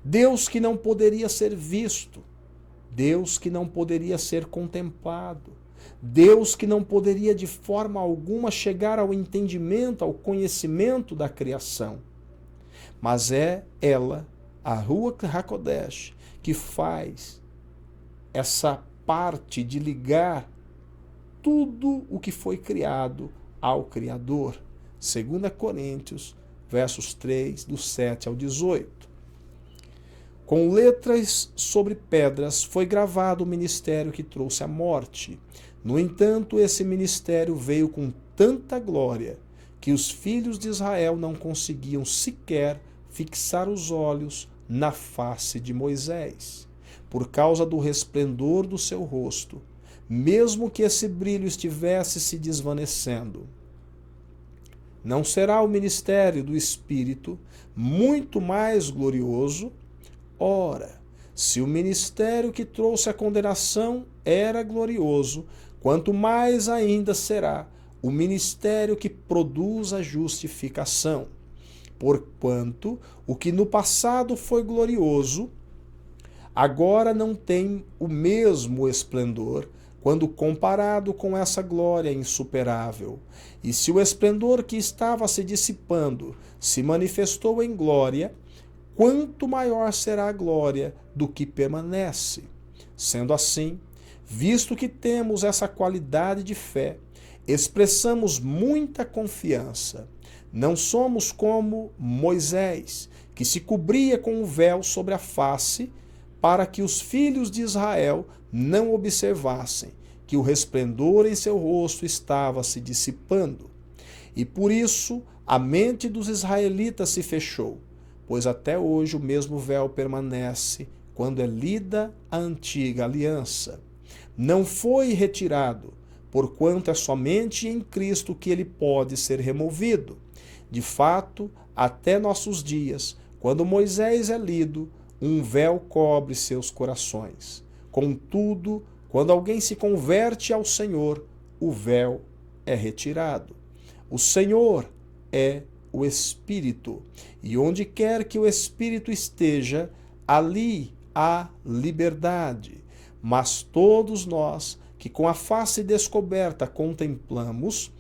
Deus que não poderia ser visto, Deus que não poderia ser contemplado, Deus que não poderia de forma alguma chegar ao entendimento, ao conhecimento da criação. Mas é ela, a Ruach HaKodesh, que faz essa parte de ligar tudo o que foi criado ao Criador. 2 Coríntios, versos 3, do 7 ao 18. Com letras sobre pedras foi gravado o ministério que trouxe a morte. No entanto, esse ministério veio com tanta glória que os filhos de Israel não conseguiam sequer fixar os olhos na face de Moisés, por causa do resplendor do seu rosto, mesmo que esse brilho estivesse se desvanecendo. Não será o ministério do Espírito muito mais glorioso? Ora, se o ministério que trouxe a condenação era glorioso, quanto mais ainda será o ministério que produz a justificação. porquanto o que no passado foi glorioso, agora não tem o mesmo esplendor quando comparado com essa glória insuperável. E se o esplendor que estava se dissipando se manifestou em glória, quanto maior será a glória do que permanece. Sendo assim, visto que temos essa qualidade de fé, expressamos muita confiança. Não somos como Moisés, que se cobria com um véu sobre a face, para que os filhos de Israel não observassem que o resplendor em seu rosto estava se dissipando. E por isso a mente dos israelitas se fechou, pois até hoje o mesmo véu permanece quando é lida a antiga aliança. Não foi retirado, porquanto é somente em Cristo que ele pode ser removido. De fato, até nossos dias, quando Moisés é lido, um véu cobre seus corações. Contudo, quando alguém se converte ao Senhor, o véu é retirado. O Senhor é o Espírito, e onde quer que o Espírito esteja, ali há liberdade. Mas todos nós, que com a face descoberta contemplamos,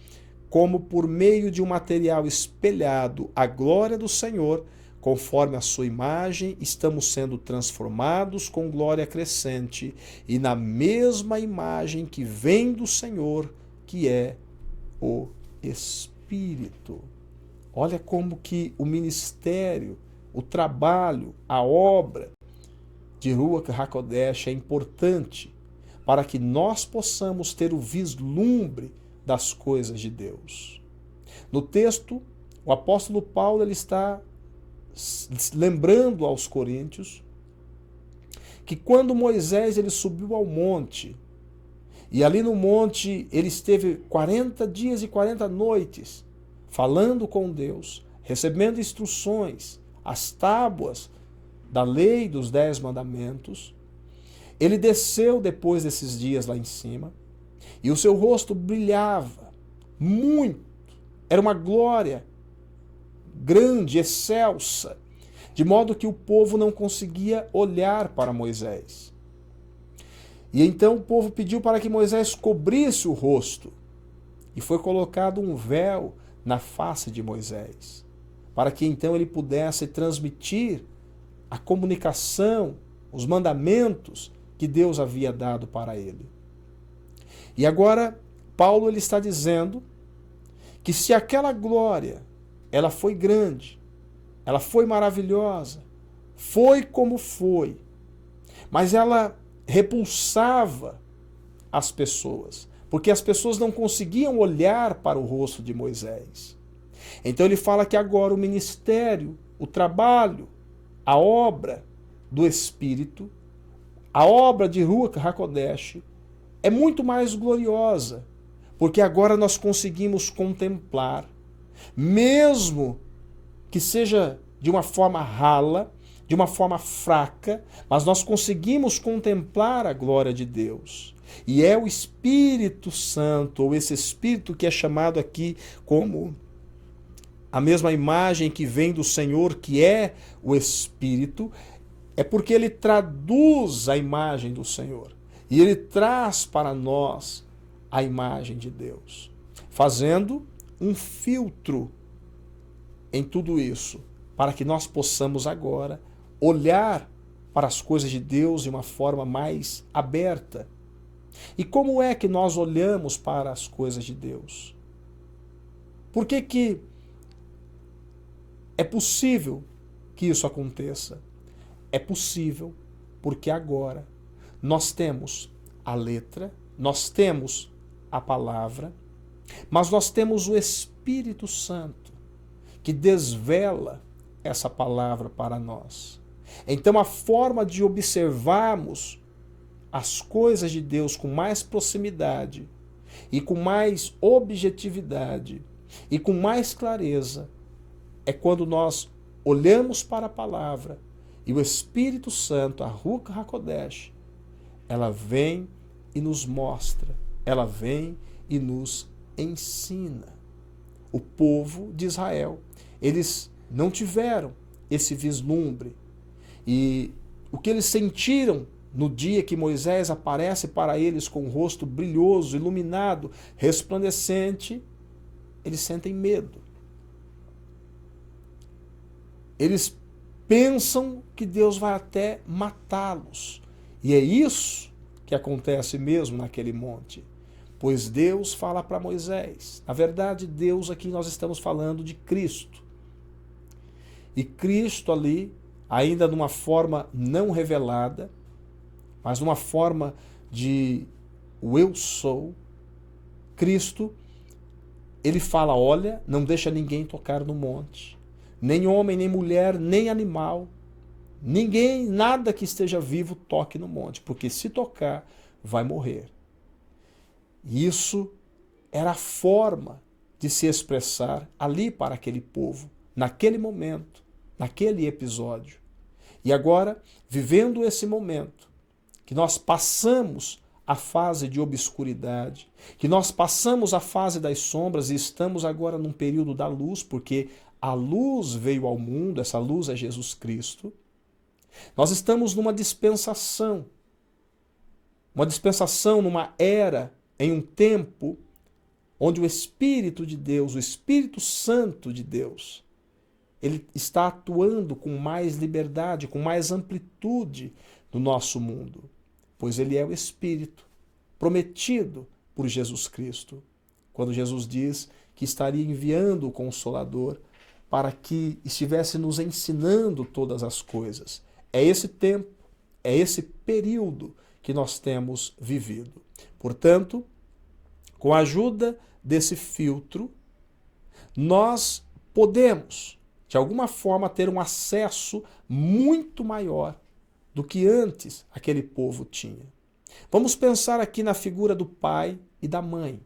como por meio de um material espelhado, a glória do Senhor, conforme a sua imagem, estamos sendo transformados com glória crescente e na mesma imagem que vem do Senhor, que é o Espírito. Olha como que o ministério, o trabalho, a obra de Ruach HaKodesh é importante para que nós possamos ter o vislumbre das coisas de Deus. No texto, o apóstolo Paulo ele está lembrando aos coríntios que quando Moisés ele subiu ao monte, e ali no monte ele esteve 40 dias e 40 noites falando com Deus, recebendo instruções, as tábuas da lei dos 10 mandamentos, ele desceu depois desses dias lá em cima, e o seu rosto brilhava muito, era uma glória grande, excelsa, de modo que o povo não conseguia olhar para Moisés. E então o povo pediu para que Moisés cobrisse o rosto, e foi colocado um véu na face de Moisés, para que então ele pudesse transmitir a comunicação, os mandamentos que Deus havia dado para ele. E agora Paulo ele está dizendo que se aquela glória ela foi grande, ela foi maravilhosa, foi como foi, mas ela repulsava as pessoas, porque as pessoas não conseguiam olhar para o rosto de Moisés. Então ele fala que agora o ministério, o trabalho, a obra do Espírito, a obra de Ruach HaKodesh é muito mais gloriosa, porque agora nós conseguimos contemplar, mesmo que seja de uma forma rala, de uma forma fraca, mas nós conseguimos contemplar a glória de Deus. E é o Espírito Santo, ou esse Espírito que é chamado aqui como a mesma imagem que vem do Senhor, que é o Espírito, é porque ele traduz a imagem do Senhor. E ele traz para nós a imagem de Deus, fazendo um filtro em tudo isso, para que nós possamos agora olhar para as coisas de Deus de uma forma mais aberta. E como é que nós olhamos para as coisas de Deus? Por que é possível que isso aconteça? É possível porque agora nós temos a letra, nós temos a palavra, mas nós temos o Espírito Santo que desvela essa palavra para nós. Então a forma de observarmos as coisas de Deus com mais proximidade e com mais objetividade e com mais clareza é quando nós olhamos para a palavra e o Espírito Santo, a Ruach HaKodesh, ela vem e nos mostra, ela vem e nos ensina. O povo de Israel, eles não tiveram esse vislumbre. E o que eles sentiram no dia que Moisés aparece para eles com o rosto brilhoso, iluminado, resplandecente, eles sentem medo. Eles pensam que Deus vai até matá-los. E é isso que acontece mesmo naquele monte. Pois Deus fala para Moisés. Na verdade, Deus aqui nós estamos falando de Cristo. E Cristo ali, ainda numa forma não revelada, mas numa forma de o eu sou, Cristo, ele fala, olha, não deixa ninguém tocar no monte. Nem homem, nem mulher, nem animal. Ninguém, nada que esteja vivo toque no monte, porque se tocar, vai morrer. Isso era a forma de se expressar ali para aquele povo, naquele momento, naquele episódio. E agora, vivendo esse momento, que nós passamos a fase de obscuridade, que nós passamos a fase das sombras e estamos agora num período da luz, porque a luz veio ao mundo, essa luz é Jesus Cristo. Nós estamos numa dispensação, numa era, em um tempo, onde o Espírito de Deus, o Espírito Santo de Deus, ele está atuando com mais liberdade, com mais amplitude no nosso mundo, pois ele é o Espírito prometido por Jesus Cristo, quando Jesus diz que estaria enviando o Consolador para que estivesse nos ensinando todas as coisas. É esse tempo, é esse período que nós temos vivido. Portanto, com a ajuda desse filtro, nós podemos, de alguma forma, ter um acesso muito maior do que antes aquele povo tinha. Vamos pensar aqui na figura do pai e da mãe.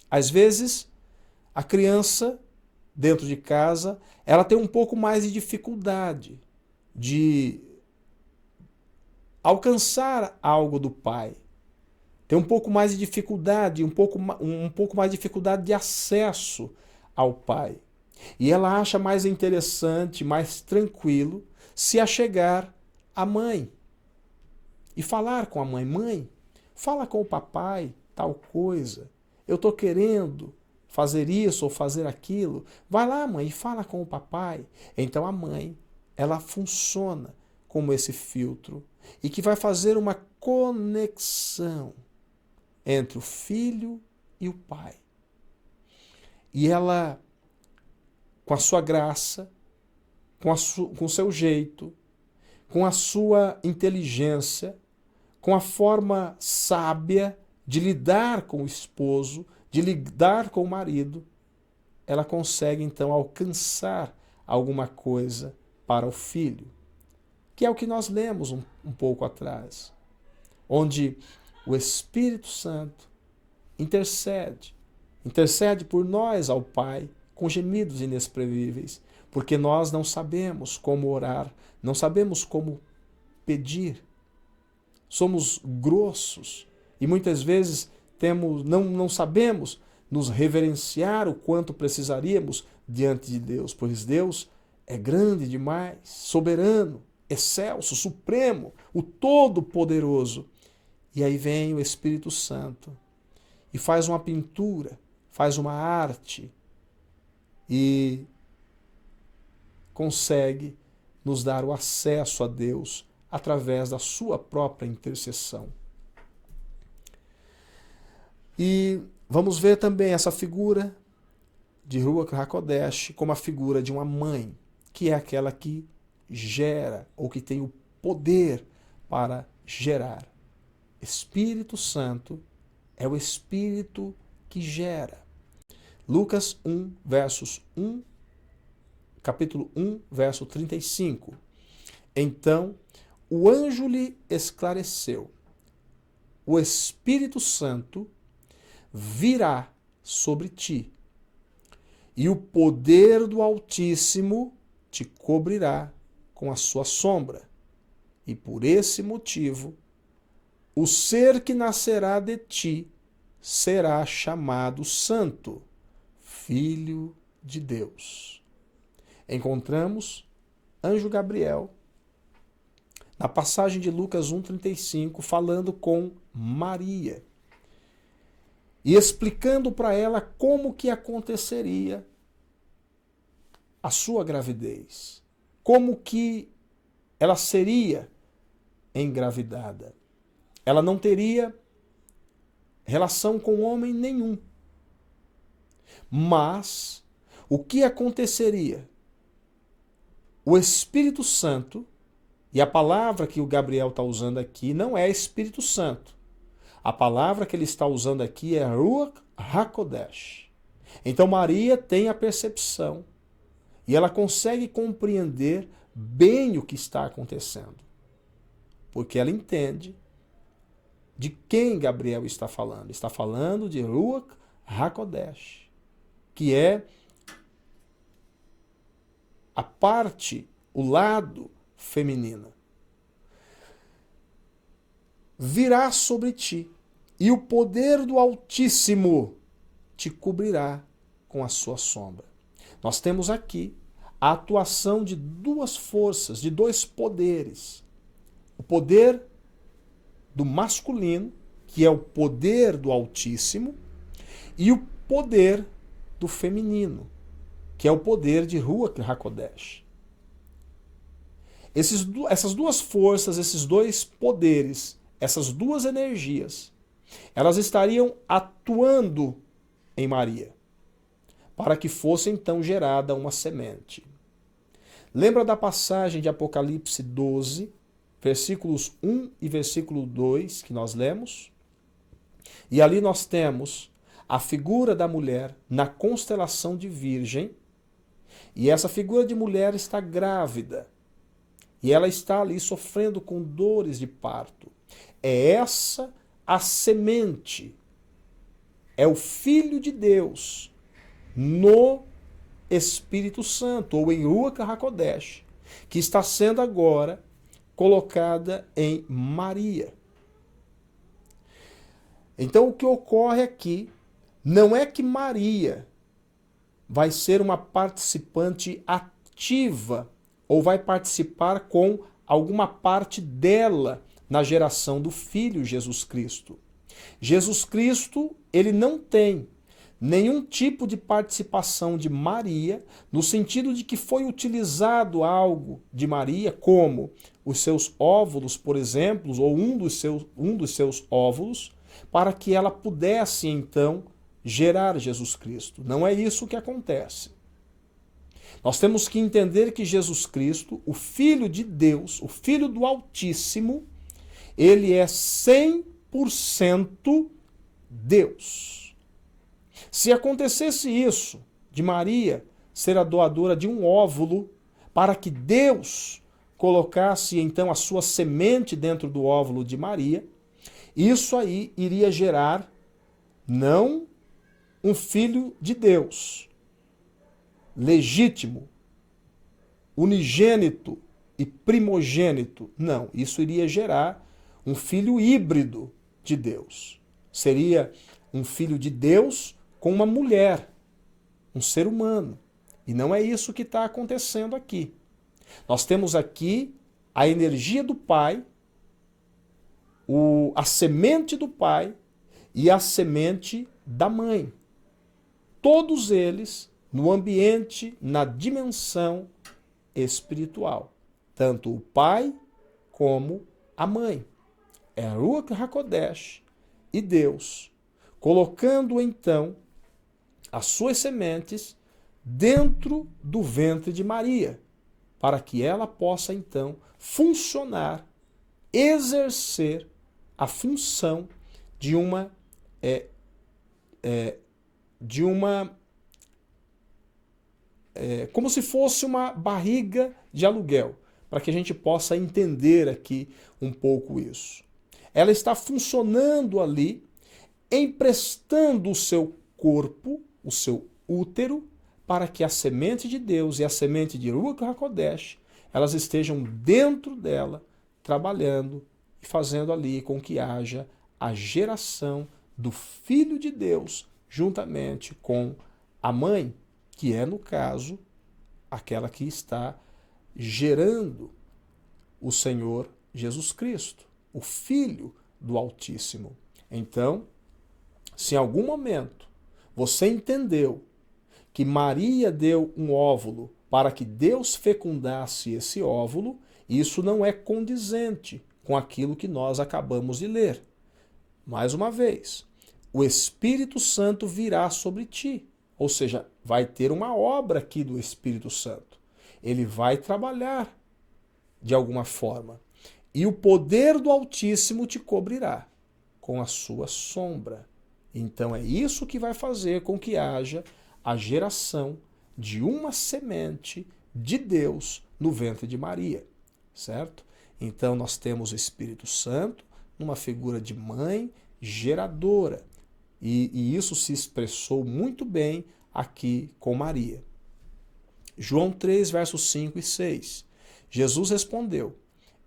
Às vezes, a criança, dentro de casa, ela tem um pouco mais de dificuldade de alcançar algo do pai. Tem um pouco mais de dificuldade, um pouco mais de dificuldade de acesso ao pai. E ela acha mais interessante, mais tranquilo, se achegar à mãe e falar com a mãe. Mãe, fala com o papai, tal coisa. Eu estou querendo fazer isso ou fazer aquilo. Vai lá, mãe, e fala com o papai. Então a mãe, ela funciona como esse filtro e que vai fazer uma conexão entre o filho e o pai. E ela, com a sua graça, com o seu jeito, com a sua inteligência, com a forma sábia de lidar com o esposo, de lidar com o marido, ela consegue então alcançar alguma coisa para o filho, que é o que nós lemos um pouco atrás, onde o Espírito Santo intercede por nós ao Pai com gemidos inexprimíveis, porque nós não sabemos como orar, não sabemos como pedir. Somos grossos e muitas vezes não sabemos nos reverenciar o quanto precisaríamos diante de Deus, pois Deus é grande demais, soberano, excelso, supremo, o Todo-Poderoso. E aí vem o Espírito Santo e faz uma pintura, faz uma arte e consegue nos dar o acesso a Deus através da sua própria intercessão. E vamos ver também essa figura de Ruach HaKodesh como a figura de uma mãe, que é aquela que gera ou que tem o poder para gerar. Espírito Santo é o Espírito que gera. Lucas 1, capítulo 1, verso 35. Então, o anjo lhe esclareceu: o Espírito Santo virá sobre ti, e o poder do Altíssimo te cobrirá com a sua sombra. E por esse motivo, o ser que nascerá de ti será chamado Santo, Filho de Deus. encontramos anjo Gabriel, na passagem de Lucas 1,35, falando com Maria e explicando para ela como que aconteceria a sua gravidez, como que ela seria engravidada. Ela não teria relação com homem nenhum. Mas o que aconteceria? O Espírito Santo, e a palavra que o Gabriel está usando aqui não é Espírito Santo. A palavra que ele está usando aqui é Ruach HaKodesh. Então Maria tem a percepção e ela consegue compreender bem o que está acontecendo. Porque ela entende de quem Gabriel está falando. Está falando de Ruach HaKodesh, que é a parte, o lado feminino. Virá sobre ti, e o poder do Altíssimo te cobrirá com a sua sombra. Nós temos aqui a atuação de duas forças, de dois poderes. O poder do masculino, que é o poder do Altíssimo, e o poder do feminino, que é o poder de Ruach HaKodesh. Essas duas forças, esses dois poderes, essas duas energias, elas estariam atuando em Maria, para que fosse então gerada uma semente. Lembra da passagem de Apocalipse 12, versículos 1 e versículo 2, que nós lemos? E ali nós temos a figura da mulher na constelação de Virgem, e essa figura de mulher está grávida, e ela está ali sofrendo com dores de parto. É essa a semente, é o Filho de Deus no Espírito Santo, ou em Ruach HaKodesh, que está sendo agora colocada em Maria. Então o que ocorre aqui não é que Maria vai ser uma participante ativa ou vai participar com alguma parte dela na geração do Filho Jesus Cristo. Jesus Cristo, ele não tem nenhum tipo de participação de Maria, no sentido de que foi utilizado algo de Maria, como os seus óvulos, por exemplo, ou um dos seus óvulos, para que ela pudesse, então, gerar Jesus Cristo. Não é isso que acontece. Nós temos que entender que Jesus Cristo, o Filho de Deus, o Filho do Altíssimo, ele é 100% Deus. Se acontecesse isso, de Maria ser a doadora de um óvulo, para que Deus colocasse então a sua semente dentro do óvulo de Maria, isso aí iria gerar não um filho de Deus, legítimo, unigênito e primogênito. Não, isso iria gerar um filho híbrido de Deus. Seria um filho de Deus com uma mulher, um ser humano. E não é isso que está acontecendo aqui. Nós temos aqui a energia do Pai, a semente do Pai e a semente da Mãe. Todos eles no ambiente, na dimensão espiritual. Tanto o Pai como a Mãe. É Ruach HaKodesh e Deus, colocando então as suas sementes dentro do ventre de Maria, para que ela possa então funcionar, exercer a função de como se fosse uma barriga de aluguel, para que a gente possa entender aqui um pouco isso. Ela está funcionando ali, emprestando o seu corpo, o seu útero, para que a semente de Deus e a semente de Ruach HaKodesh, elas estejam dentro dela, trabalhando e fazendo ali com que haja a geração do Filho de Deus, juntamente com a mãe, que é, no caso, aquela que está gerando o Senhor Jesus Cristo, o Filho do Altíssimo. Então, se em algum momento você entendeu que Maria deu um óvulo para que Deus fecundasse esse óvulo, isso não é condizente com aquilo que nós acabamos de ler. Mais uma vez, o Espírito Santo virá sobre ti, ou seja, vai ter uma obra aqui do Espírito Santo. Ele vai trabalhar de alguma forma. E o poder do Altíssimo te cobrirá com a sua sombra. Então é isso que vai fazer com que haja a geração de uma semente de Deus no ventre de Maria, certo? Então nós temos o Espírito Santo numa figura de mãe geradora. E isso se expressou muito bem aqui com Maria. João 3, versos 5 e 6. Jesus respondeu: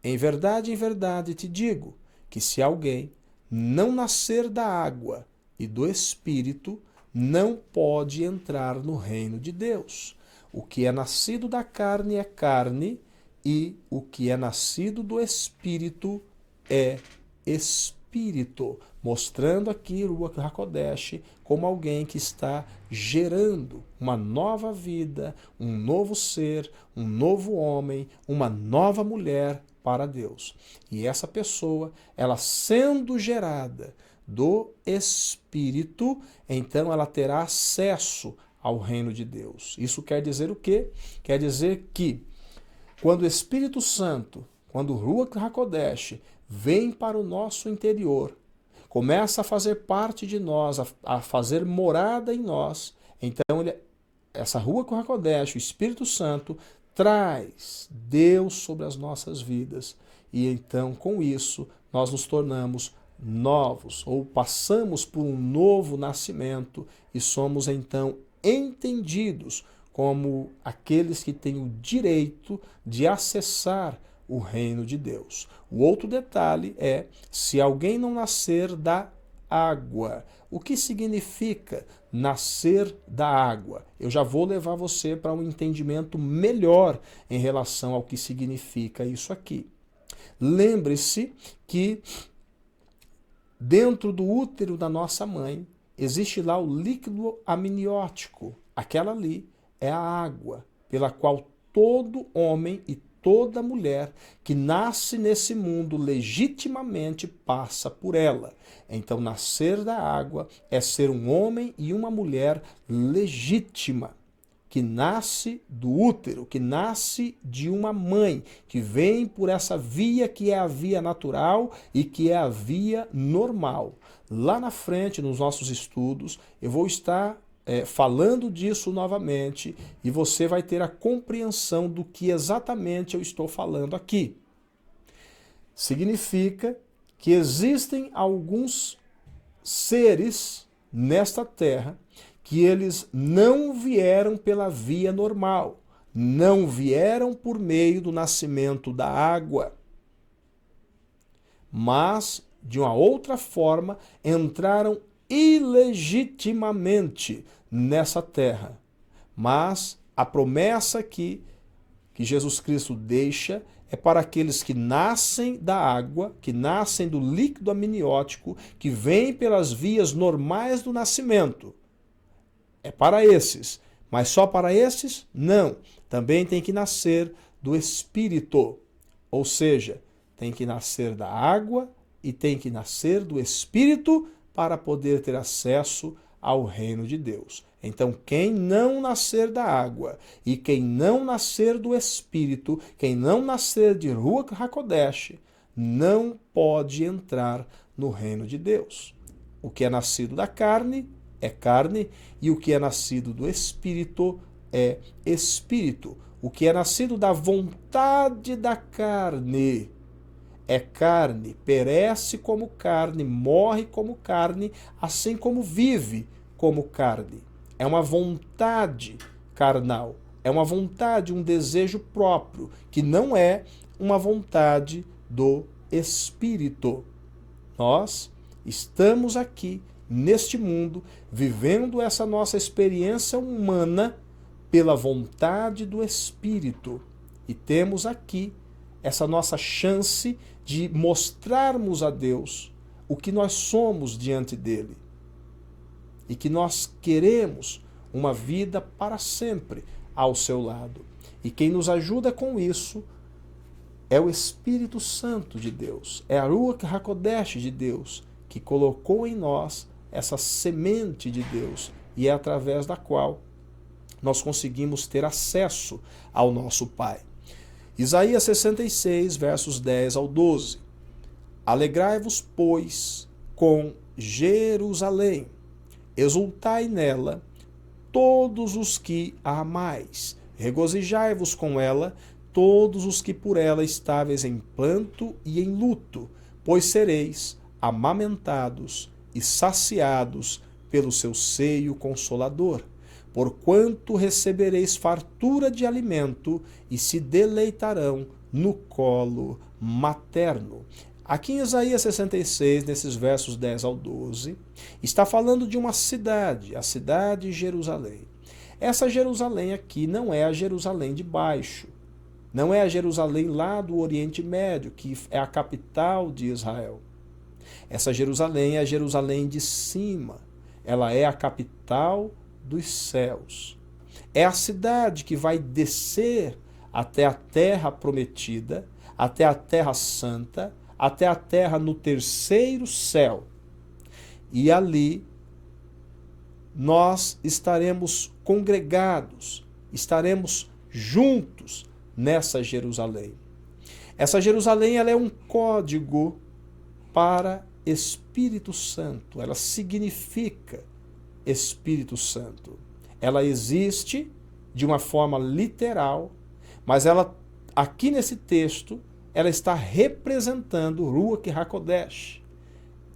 em verdade te digo, que se alguém não nascer da água e do Espírito, não pode entrar no reino de Deus. O que é nascido da carne é carne, e o que é nascido do Espírito é Espírito. Mostrando aqui Ruach HaKodesh como alguém que está gerando uma nova vida, um novo ser, um novo homem, uma nova mulher para Deus. E essa pessoa, ela sendo gerada do Espírito, então ela terá acesso ao reino de Deus. Isso quer dizer o quê? Quer dizer que quando o Espírito Santo, quando o Ruach HaKodesh vem para o nosso interior, começa a fazer parte de nós, a fazer morada em nós, então essa Ruach HaKodesh, o Espírito Santo, traz Deus sobre as nossas vidas. E então, com isso, nós nos tornamos novos, ou passamos por um novo nascimento e somos então entendidos como aqueles que têm o direito de acessar o reino de Deus. O outro detalhe é, se alguém não nascer da água. O que significa nascer da água? Eu já vou levar você para um entendimento melhor em relação ao que significa isso aqui. Lembre-se que dentro do útero da nossa mãe existe lá o líquido amniótico. Aquela ali é a água pela qual todo homem e toda mulher que nasce nesse mundo legitimamente passa por ela. Então, nascer da água é ser um homem e uma mulher legítima, que nasce do útero, que nasce de uma mãe, que vem por essa via que é a via natural e que é a via normal. Lá na frente, nos nossos estudos, eu vou estar falando disso novamente e você vai ter a compreensão do que exatamente eu estou falando aqui. Significa que existem alguns seres nesta terra que eles não vieram pela via normal, não vieram por meio do nascimento da água, mas de uma outra forma entraram ilegitimamente nessa terra. Mas a promessa aqui que Jesus Cristo deixa é para aqueles que nascem da água, que nascem do líquido amniótico, que vêm pelas vias normais do nascimento. É para esses. Mas só para esses? Não. Também tem que nascer do Espírito. Ou seja, tem que nascer da água e tem que nascer do Espírito para poder ter acesso ao reino de Deus. Então, quem não nascer da água e quem não nascer do Espírito, quem não nascer de Ruach HaKodesh, não pode entrar no reino de Deus. O que é nascido da carne é carne e o que é nascido do Espírito é Espírito. O que é nascido da vontade da carne é carne, perece como carne, morre como carne, assim como vive como carne. É uma vontade carnal, é uma vontade, um desejo próprio, que não é uma vontade do Espírito. Nós estamos aqui, neste mundo, vivendo essa nossa experiência humana pela vontade do Espírito. E temos aqui essa nossa chance de mostrarmos a Deus o que nós somos diante dele. E que nós queremos uma vida para sempre ao seu lado. E quem nos ajuda com isso é o Espírito Santo de Deus, é a Ruach HaKodesh de Deus, que colocou em nós essa semente de Deus, e é através da qual nós conseguimos ter acesso ao nosso Pai. Isaías 66, versos 10 ao 12. Alegrai-vos, pois, com Jerusalém, exultai nela, todos os que a amais, regozijai-vos com ela, todos os que por ela estáveis em pranto e em luto, pois sereis amamentados e saciados pelo seu seio consolador, porquanto recebereis fartura de alimento e se deleitarão no colo materno. Aqui em Isaías 66, nesses versos 10 ao 12, está falando de uma cidade, a cidade de Jerusalém. Essa Jerusalém aqui não é a Jerusalém de baixo, não é a Jerusalém lá do Oriente Médio, que é a capital de Israel. Essa Jerusalém é a Jerusalém de cima, ela é a capital dos céus. É a cidade que vai descer até a terra prometida, até a terra santa, até a terra no terceiro céu. E ali nós estaremos congregados, estaremos juntos nessa Jerusalém. Essa Jerusalém, ela é um código para Espírito Santo, ela significa Espírito Santo. Ela existe de uma forma literal, mas ela, aqui nesse texto, ela está representando Ruach HaKodesh.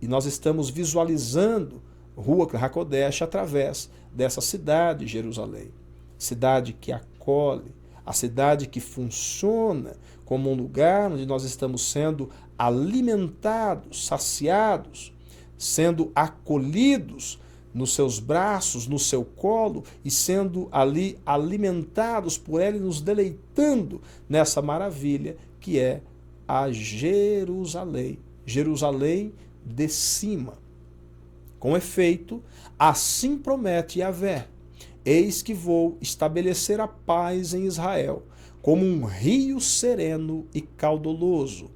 E nós estamos visualizando Ruach HaKodesh através dessa cidade, Jerusalém. Cidade que acolhe, a cidade que funciona como um lugar onde nós estamos sendo alimentados, saciados, sendo acolhidos nos seus braços, no seu colo e sendo ali alimentados por ela e nos deleitando nessa maravilha que é a Jerusalém, Jerusalém de cima. Com efeito, assim promete Yahvé: eis que vou estabelecer a paz em Israel, como um rio sereno e caudaloso,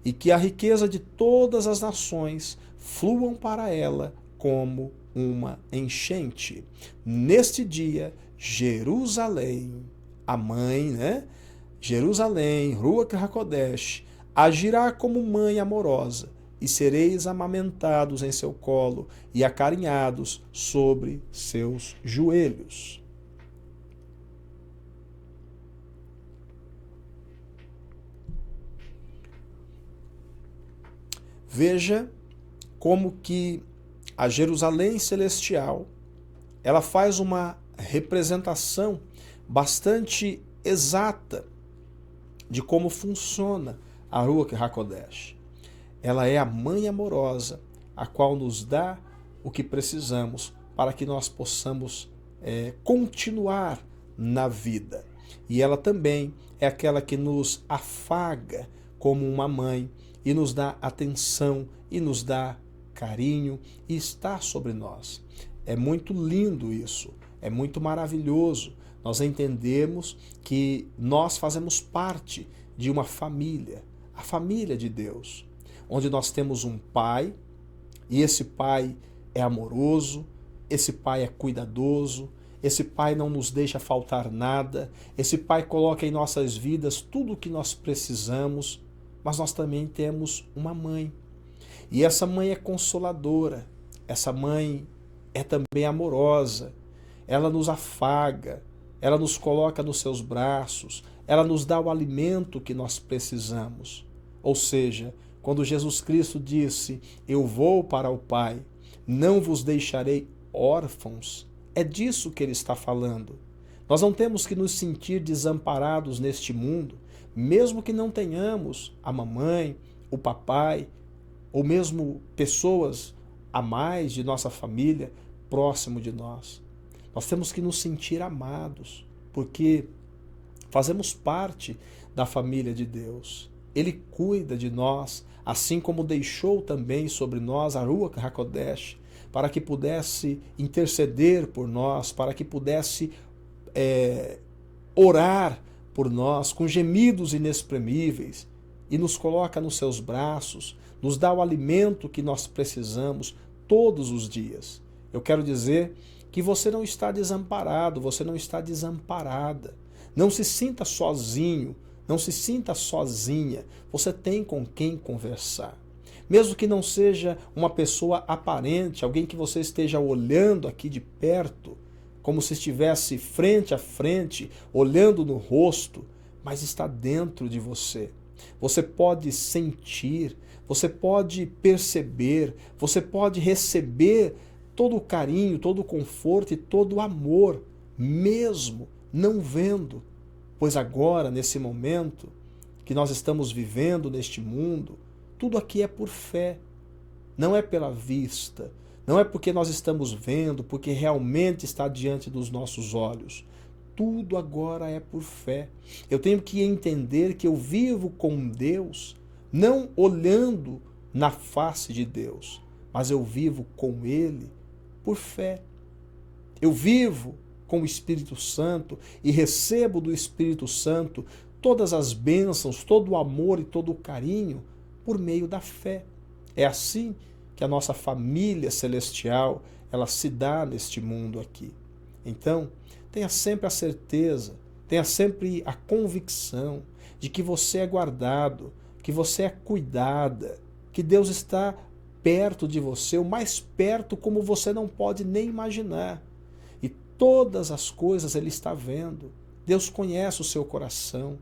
e que a riqueza de todas as nações fluam para ela como uma enchente. Neste dia, Jerusalém, a mãe, Jerusalém, Ruach HaKodesh, agirá como mãe amorosa, e sereis amamentados em seu colo e acarinhados sobre seus joelhos. Veja como que a Jerusalém celestial, ela faz uma representação bastante exata de como funciona a Ruach HaKodesh. Ela é a mãe amorosa, a qual nos dá o que precisamos para que nós possamos continuar na vida. E ela também é aquela que nos afaga como uma mãe e nos dá atenção e nos dá carinho e está sobre nós. É muito lindo isso, é muito maravilhoso. Nós entendemos que nós fazemos parte de uma família, a família de Deus, onde nós temos um pai, e esse pai é amoroso, esse pai é cuidadoso, esse pai não nos deixa faltar nada, esse pai coloca em nossas vidas tudo o que nós precisamos, mas nós também temos uma mãe. E essa mãe é consoladora, essa mãe é também amorosa, ela nos afaga, ela nos coloca nos seus braços, ela nos dá o alimento que nós precisamos. Ou seja, quando Jesus Cristo disse: eu vou para o Pai, não vos deixarei órfãos, é disso que ele está falando. Nós não temos que nos sentir desamparados neste mundo, mesmo que não tenhamos a mamãe, o papai, ou mesmo pessoas a mais de nossa família próximo de nós. Nós temos que nos sentir amados, porque fazemos parte da família de Deus. Ele cuida de nós, assim como deixou também sobre nós a Ruach HaKodesh, para que pudesse interceder por nós, para que pudesse orar por nós com gemidos inexprimíveis, e nos coloca nos seus braços, nos dá o alimento que nós precisamos todos os dias. Eu quero dizer que você não está desamparado, você não está desamparada. Não se sinta sozinho, não se sinta sozinha. Você tem com quem conversar. Mesmo que não seja uma pessoa aparente, alguém que você esteja olhando aqui de perto, como se estivesse frente a frente, olhando no rosto, mas está dentro de você. Você pode sentir, você pode perceber, você pode receber todo o carinho, todo o conforto e todo o amor, mesmo não vendo. Pois agora, nesse momento que nós estamos vivendo neste mundo, tudo aqui é por fé, não é pela vista, não é porque nós estamos vendo, porque realmente está diante dos nossos olhos. Tudo agora é por fé. Eu tenho que entender que eu vivo com Deus, não olhando na face de Deus, mas eu vivo com Ele por fé. Eu vivo com o Espírito Santo e recebo do Espírito Santo todas as bênçãos, todo o amor e todo o carinho por meio da fé. É assim que a nossa família celestial, ela se dá neste mundo aqui. Então, tenha sempre a certeza, tenha sempre a convicção de que você é guardado, que você é cuidada, que Deus está perto de você, o mais perto como você não pode nem imaginar. E todas as coisas Ele está vendo. Deus conhece o seu coração,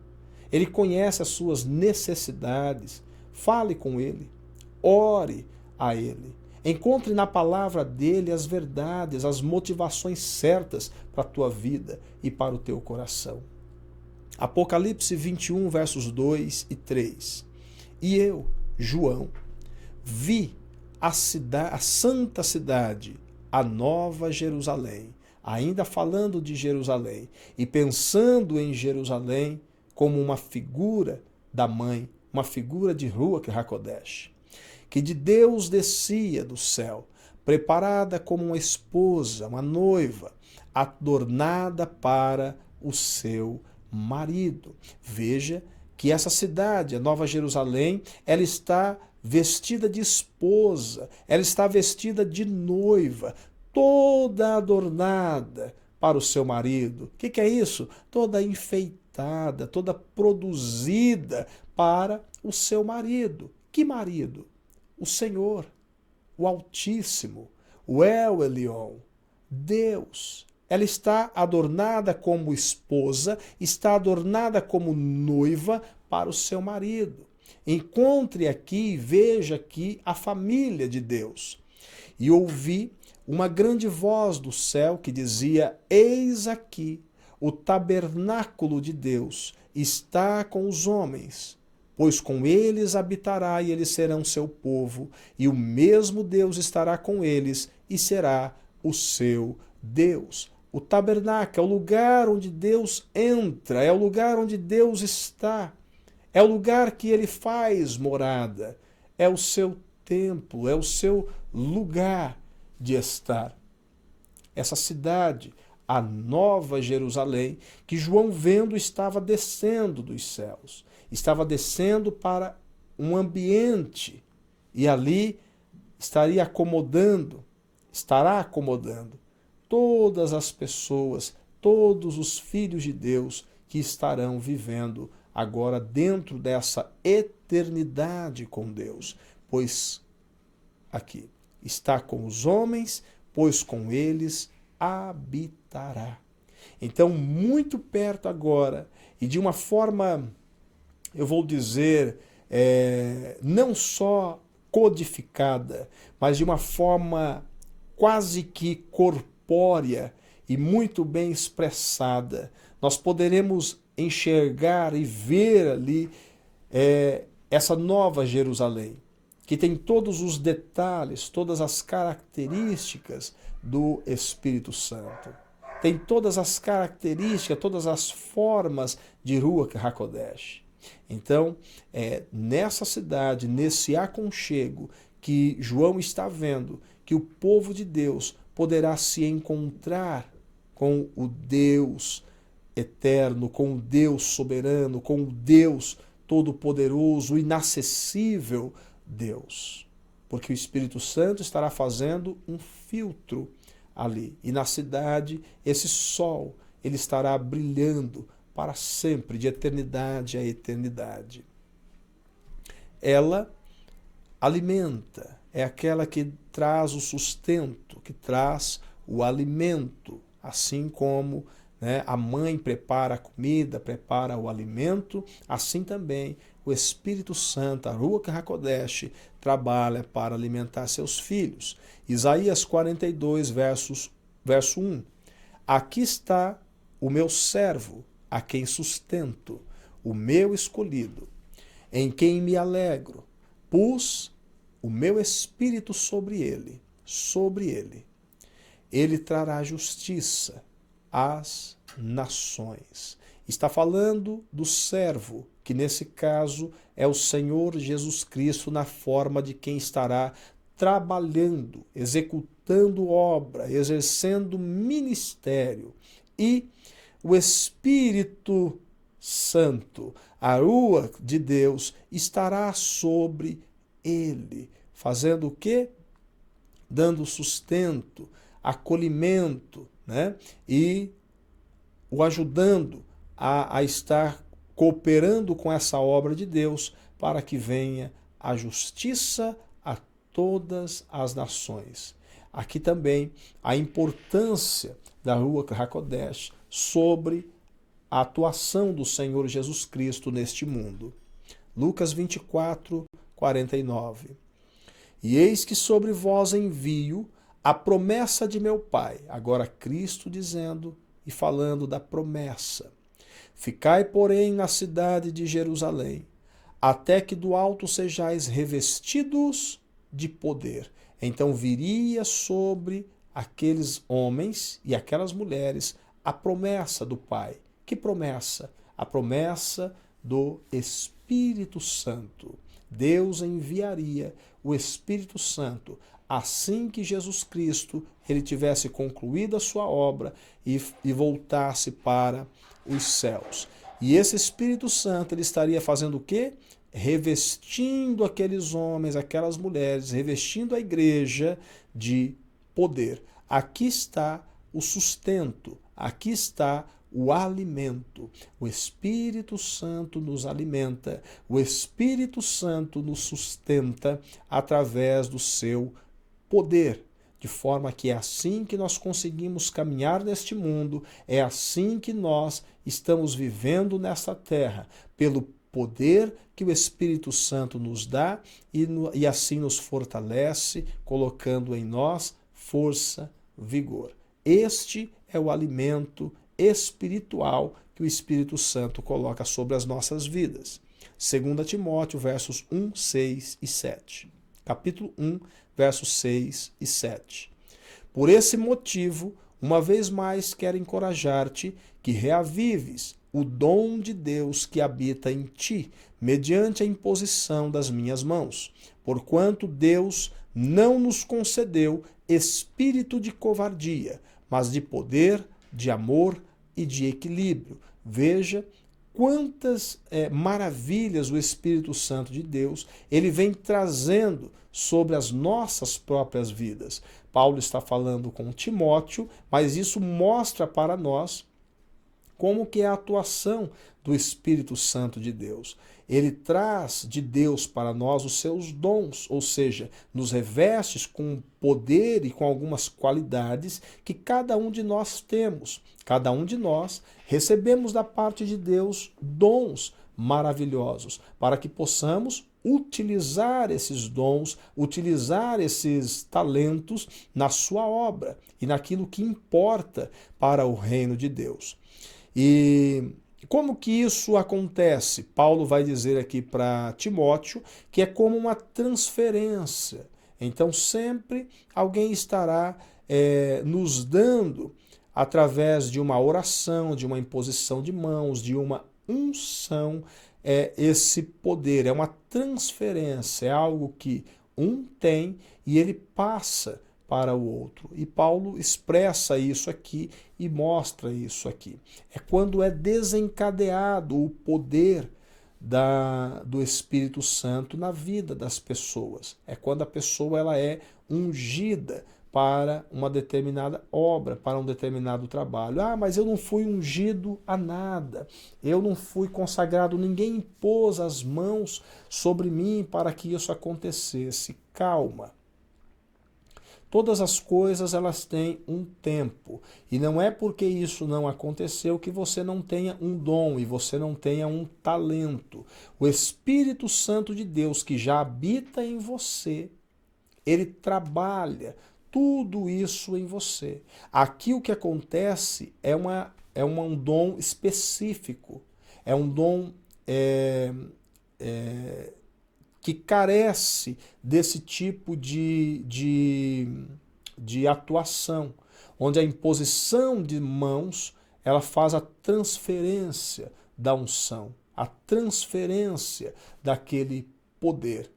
Ele conhece as suas necessidades. Fale com Ele, ore a Ele. Encontre na palavra dele as verdades, as motivações certas para a tua vida e para o teu coração. Apocalipse 21, versos 2 e 3. E eu, João, vi a santa cidade, a nova Jerusalém, ainda falando de Jerusalém e pensando em Jerusalém como uma figura da mãe, uma figura de Ruach HaKodesh, que de Deus descia do céu, preparada como uma esposa, uma noiva, adornada para o seu marido. Veja que essa cidade, a Nova Jerusalém, ela está vestida de esposa, ela está vestida de noiva, toda adornada para o seu marido. O que é isso? Toda enfeitada, toda produzida para o seu marido. Que marido? O Senhor, o Altíssimo, o El Elyon, Deus. Ela está adornada como esposa, está adornada como noiva para o seu marido. Encontre aqui, veja aqui a família de Deus. E ouvi uma grande voz do céu que dizia: eis aqui, o tabernáculo de Deus está com os homens. Pois com eles habitará e eles serão seu povo, e o mesmo Deus estará com eles e será o seu Deus. O tabernáculo é o lugar onde Deus entra, é o lugar onde Deus está, é o lugar que ele faz morada, é o seu templo, é o seu lugar de estar. Essa cidade, a Nova Jerusalém, que João vendo estava descendo dos céus. Estava descendo para um ambiente e ali estará acomodando todas as pessoas, todos os filhos de Deus que estarão vivendo agora dentro dessa eternidade com Deus. Pois aqui está com os homens, pois com eles habitará. Então, muito perto agora e de uma forma, eu vou dizer, não só codificada, mas de uma forma quase que corpórea e muito bem expressada. Nós poderemos enxergar e ver ali essa nova Jerusalém, que tem todos os detalhes, todas as características do Espírito Santo. tem todas as características, todas as formas de Ruach HaKodesh. Então, nessa cidade, nesse aconchego que João está vendo, que o povo de Deus poderá se encontrar com o Deus eterno, com o Deus soberano, com o Deus todo-poderoso, o inacessível Deus. Porque o Espírito Santo estará fazendo um filtro ali. E na cidade, esse sol, ele estará brilhando para sempre, de eternidade a eternidade. Ela alimenta, é aquela que traz o sustento, que traz o alimento, assim como a mãe prepara a comida, prepara o alimento, assim também o Espírito Santo, a Ruach HaKodesh, trabalha para alimentar seus filhos. Isaías 42, verso 1. Aqui está o meu servo, a quem sustento, o meu escolhido, em quem me alegro. Pus o meu espírito sobre ele. Ele trará justiça às nações. Está falando do servo, que nesse caso é o Senhor Jesus Cristo na forma de quem estará trabalhando, executando obra, exercendo ministério. E o Espírito Santo, a Ruach de Deus, estará sobre ele, fazendo o quê? Dando sustento, acolhimento, e o ajudando a estar cooperando com essa obra de Deus para que venha a justiça a todas as nações. Aqui também a importância da Ruach HaKodesh sobre a atuação do Senhor Jesus Cristo neste mundo. Lucas 24, 49. E eis que sobre vós envio a promessa de meu Pai. Agora Cristo dizendo e falando da promessa. Ficai, porém, na cidade de Jerusalém, até que do alto sejais revestidos de poder. Então viria sobre aqueles homens e aquelas mulheres a promessa do Pai. Que promessa? A promessa do Espírito Santo. Deus enviaria o Espírito Santo assim que Jesus Cristo ele tivesse concluído a sua obra e voltasse para os céus. E esse Espírito Santo ele estaria fazendo o quê? Revestindo aqueles homens, aquelas mulheres, revestindo a igreja de poder. Aqui está o sustento, aqui está o alimento. O Espírito Santo nos alimenta, o Espírito Santo nos sustenta através do seu poder, de forma que é assim que nós conseguimos caminhar neste mundo, é assim que nós estamos vivendo nesta terra, pelo poder que o Espírito Santo nos dá e assim nos fortalece, colocando em nós força, vigor. Este é o alimento espiritual que o Espírito Santo coloca sobre as nossas vidas. 2 Timóteo, versos 1, 6 e 7. Capítulo 1, versos 6 e 7. Por esse motivo, uma vez mais quero encorajar-te que reavives o dom de Deus que habita em ti, mediante a imposição das minhas mãos. Porquanto Deus não nos concedeu espírito de covardia, mas de poder, de amor e de equilíbrio. Veja quantas maravilhas o Espírito Santo de Deus ele vem trazendo sobre as nossas próprias vidas. Paulo está falando com Timóteo, mas isso mostra para nós como que é a atuação do Espírito Santo de Deus. Ele traz de Deus para nós os seus dons, ou seja, nos reveste com poder e com algumas qualidades que cada um de nós temos. Cada um de nós recebemos da parte de Deus dons maravilhosos para que possamos utilizar esses dons, utilizar esses talentos na sua obra e naquilo que importa para o reino de Deus. E como que isso acontece? Paulo vai dizer aqui para Timóteo que é como uma transferência. Então sempre alguém estará nos dando através de uma oração, de uma imposição de mãos, de uma unção, é esse poder, é uma transferência, é algo que um tem e ele passa para o outro. E Paulo expressa isso aqui e mostra isso aqui. É quando é desencadeado o poder do Espírito Santo na vida das pessoas. É quando a pessoa ela é ungida para uma determinada obra, para um determinado trabalho. Ah, mas eu não fui ungido a nada, eu não fui consagrado, ninguém impôs as mãos sobre mim para que isso acontecesse. Calma. Todas as coisas elas têm um tempo, e não é porque isso não aconteceu que você não tenha um dom e você não tenha um talento. O Espírito Santo de Deus que já habita em você, ele trabalha tudo isso em você. Aqui o que acontece é um dom específico, é um dom que carece desse tipo de atuação, onde a imposição de mãos ela faz a transferência da unção, a transferência daquele poder.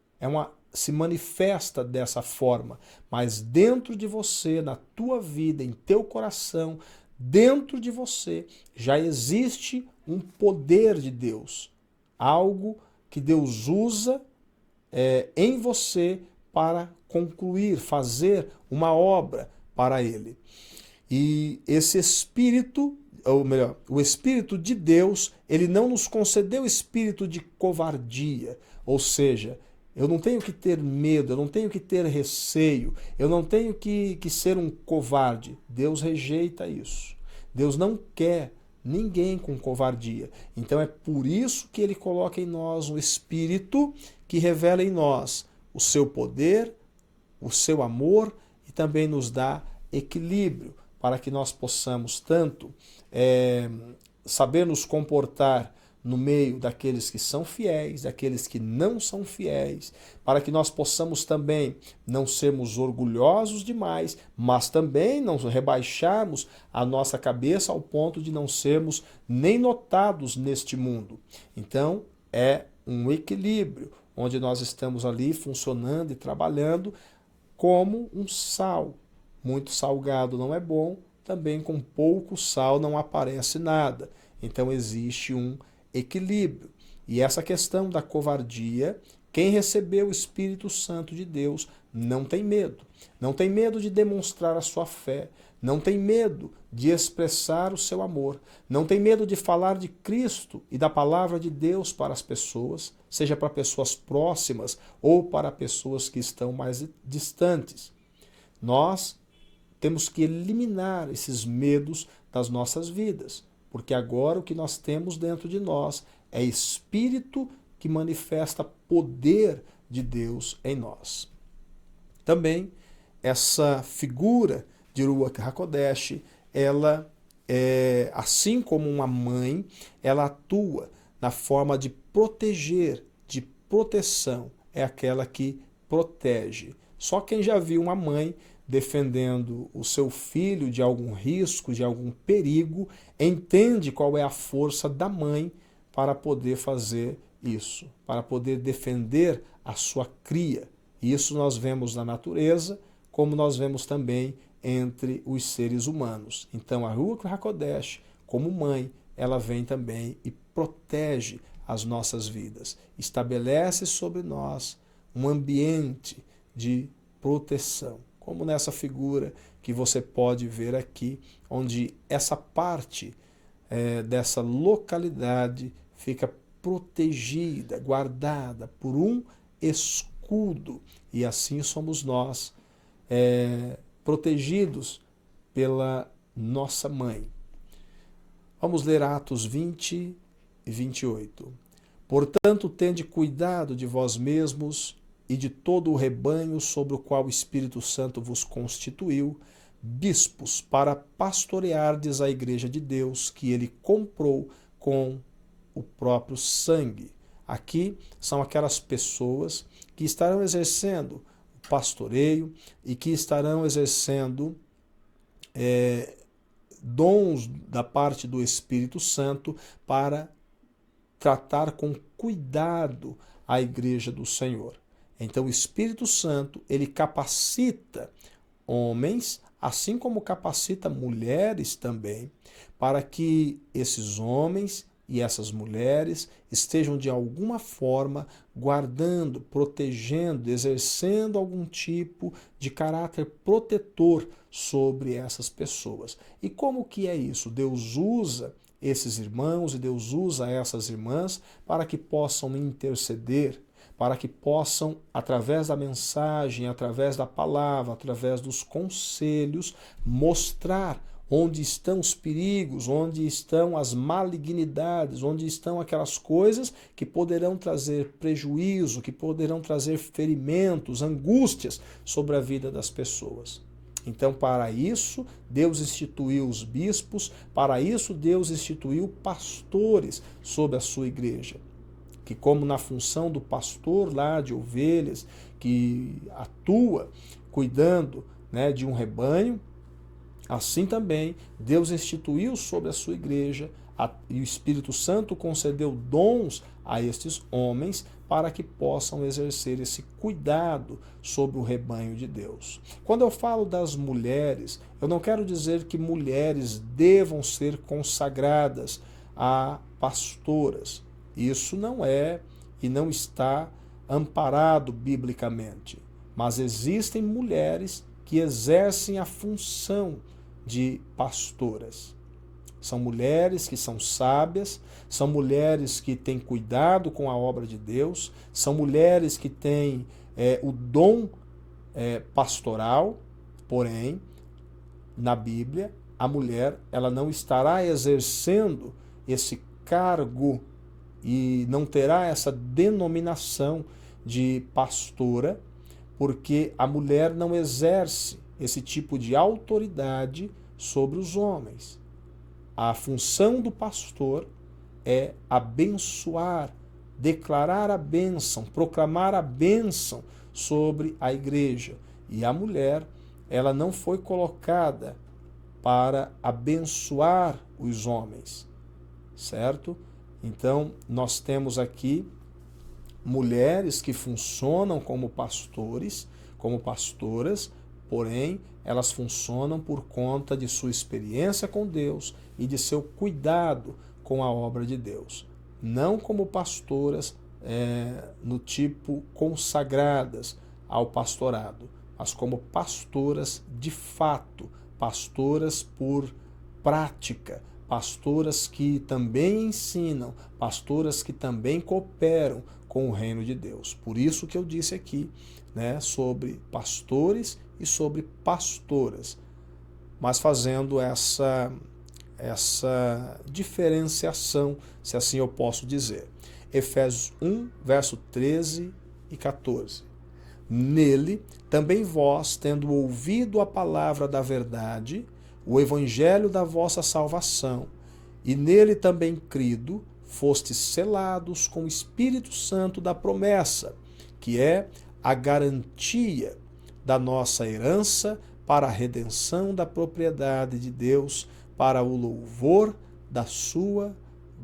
Se manifesta dessa forma, mas dentro de você, na tua vida, em teu coração, dentro de você, já existe um poder de Deus, algo que Deus usa em você para concluir, fazer uma obra para Ele. E esse Espírito, ou melhor, o Espírito de Deus, ele não nos concedeu espírito de covardia, ou seja, eu não tenho que ter medo, eu não tenho que ter receio, eu não tenho que ser um covarde. Deus rejeita isso. Deus não quer ninguém com covardia. Então é por isso que ele coloca em nós um Espírito que revela em nós o seu poder, o seu amor e também nos dá equilíbrio para que nós possamos tanto saber nos comportar no meio daqueles que são fiéis, daqueles que não são fiéis, para que nós possamos também não sermos orgulhosos demais, mas também não rebaixarmos a nossa cabeça ao ponto de não sermos nem notados neste mundo. Então, é um equilíbrio, onde nós estamos ali funcionando e trabalhando como um sal. Muito salgado não é bom, também com pouco sal não aparece nada. Então, existe um equilíbrio. E essa questão da covardia, quem recebeu o Espírito Santo de Deus não tem medo. Não tem medo de demonstrar a sua fé. Não tem medo de expressar o seu amor. Não tem medo de falar de Cristo e da palavra de Deus para as pessoas, seja para pessoas próximas ou para pessoas que estão mais distantes. Nós temos que eliminar esses medos das nossas vidas. Porque agora o que nós temos dentro de nós é Espírito que manifesta poder de Deus em nós. Também essa figura de Ruach HaKodesh, ela, assim como uma mãe, ela atua na forma de proteger, de proteção. É aquela que protege. Só quem já viu uma mãe defendendo o seu filho de algum risco, de algum perigo, entende qual é a força da mãe para poder fazer isso, para poder defender a sua cria. Isso nós vemos na natureza, como nós vemos também entre os seres humanos. Então a Ruach HaKodesh, como mãe, ela vem também e protege as nossas vidas, estabelece sobre nós um ambiente de proteção. Como nessa figura que você pode ver aqui, onde essa parte dessa localidade fica protegida, guardada por um escudo. E assim somos nós, protegidos pela nossa mãe. Vamos ler Atos 20 e 28. Portanto, tende cuidado de vós mesmos e de todo o rebanho sobre o qual o Espírito Santo vos constituiu, bispos, para pastoreardes a igreja de Deus, que ele comprou com o próprio sangue. Aqui são aquelas pessoas que estarão exercendo o pastoreio e que estarão exercendo dons da parte do Espírito Santo para tratar com cuidado a igreja do Senhor. Então o Espírito Santo, ele capacita homens, assim como capacita mulheres também, para que esses homens e essas mulheres estejam de alguma forma guardando, protegendo, exercendo algum tipo de caráter protetor sobre essas pessoas. E como que é isso? Deus usa esses irmãos e Deus usa essas irmãs para que possam interceder, para que possam, através da mensagem, através da palavra, através dos conselhos, mostrar onde estão os perigos, onde estão as malignidades, onde estão aquelas coisas que poderão trazer prejuízo, que poderão trazer ferimentos, angústias sobre a vida das pessoas. Então, para isso, Deus instituiu os bispos, para isso Deus instituiu pastores sobre a sua igreja. Que como na função do pastor lá de ovelhas, que atua cuidando, de um rebanho, assim também Deus instituiu sobre a sua igreja e o Espírito Santo concedeu dons a estes homens para que possam exercer esse cuidado sobre o rebanho de Deus. Quando eu falo das mulheres, eu não quero dizer que mulheres devam ser consagradas a pastoras. Isso não é e não está amparado biblicamente. Mas existem mulheres que exercem a função de pastoras. São mulheres que são sábias, são mulheres que têm cuidado com a obra de Deus, são mulheres que têm o dom pastoral, porém, na Bíblia, a mulher ela não estará exercendo esse cargo e não terá essa denominação de pastora, porque a mulher não exerce esse tipo de autoridade sobre os homens. A função do pastor é abençoar, declarar a bênção, proclamar a bênção sobre a igreja. E a mulher, ela não foi colocada para abençoar os homens, certo? Então, nós temos aqui mulheres que funcionam como pastores, como pastoras, porém, elas funcionam por conta de sua experiência com Deus e de seu cuidado com a obra de Deus. Não como pastoras no tipo consagradas ao pastorado, mas como pastoras de fato, pastoras por prática, pastoras que também ensinam, pastoras que também cooperam com o reino de Deus. Por isso que eu disse aqui, sobre pastores e sobre pastoras, mas fazendo essa diferenciação, se assim eu posso dizer. Efésios 1, verso 13 e 14. Nele, também vós, tendo ouvido a palavra da verdade, o evangelho da vossa salvação, e nele também crido, fostes selados com o Espírito Santo da promessa, que é a garantia da nossa herança para a redenção da propriedade de Deus, para o louvor da sua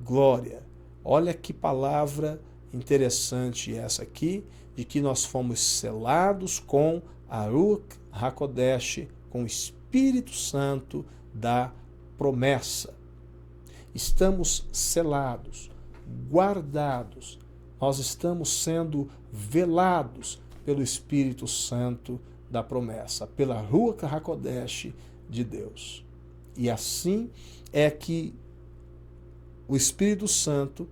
glória. Olha que palavra interessante essa aqui, de que nós fomos selados com Aruch HaKodesh, com o Espírito Santo da promessa. Estamos selados, guardados, nós estamos sendo velados pelo Espírito Santo da promessa, pela Ruach HaKodesh de Deus. E assim é que o Espírito Santo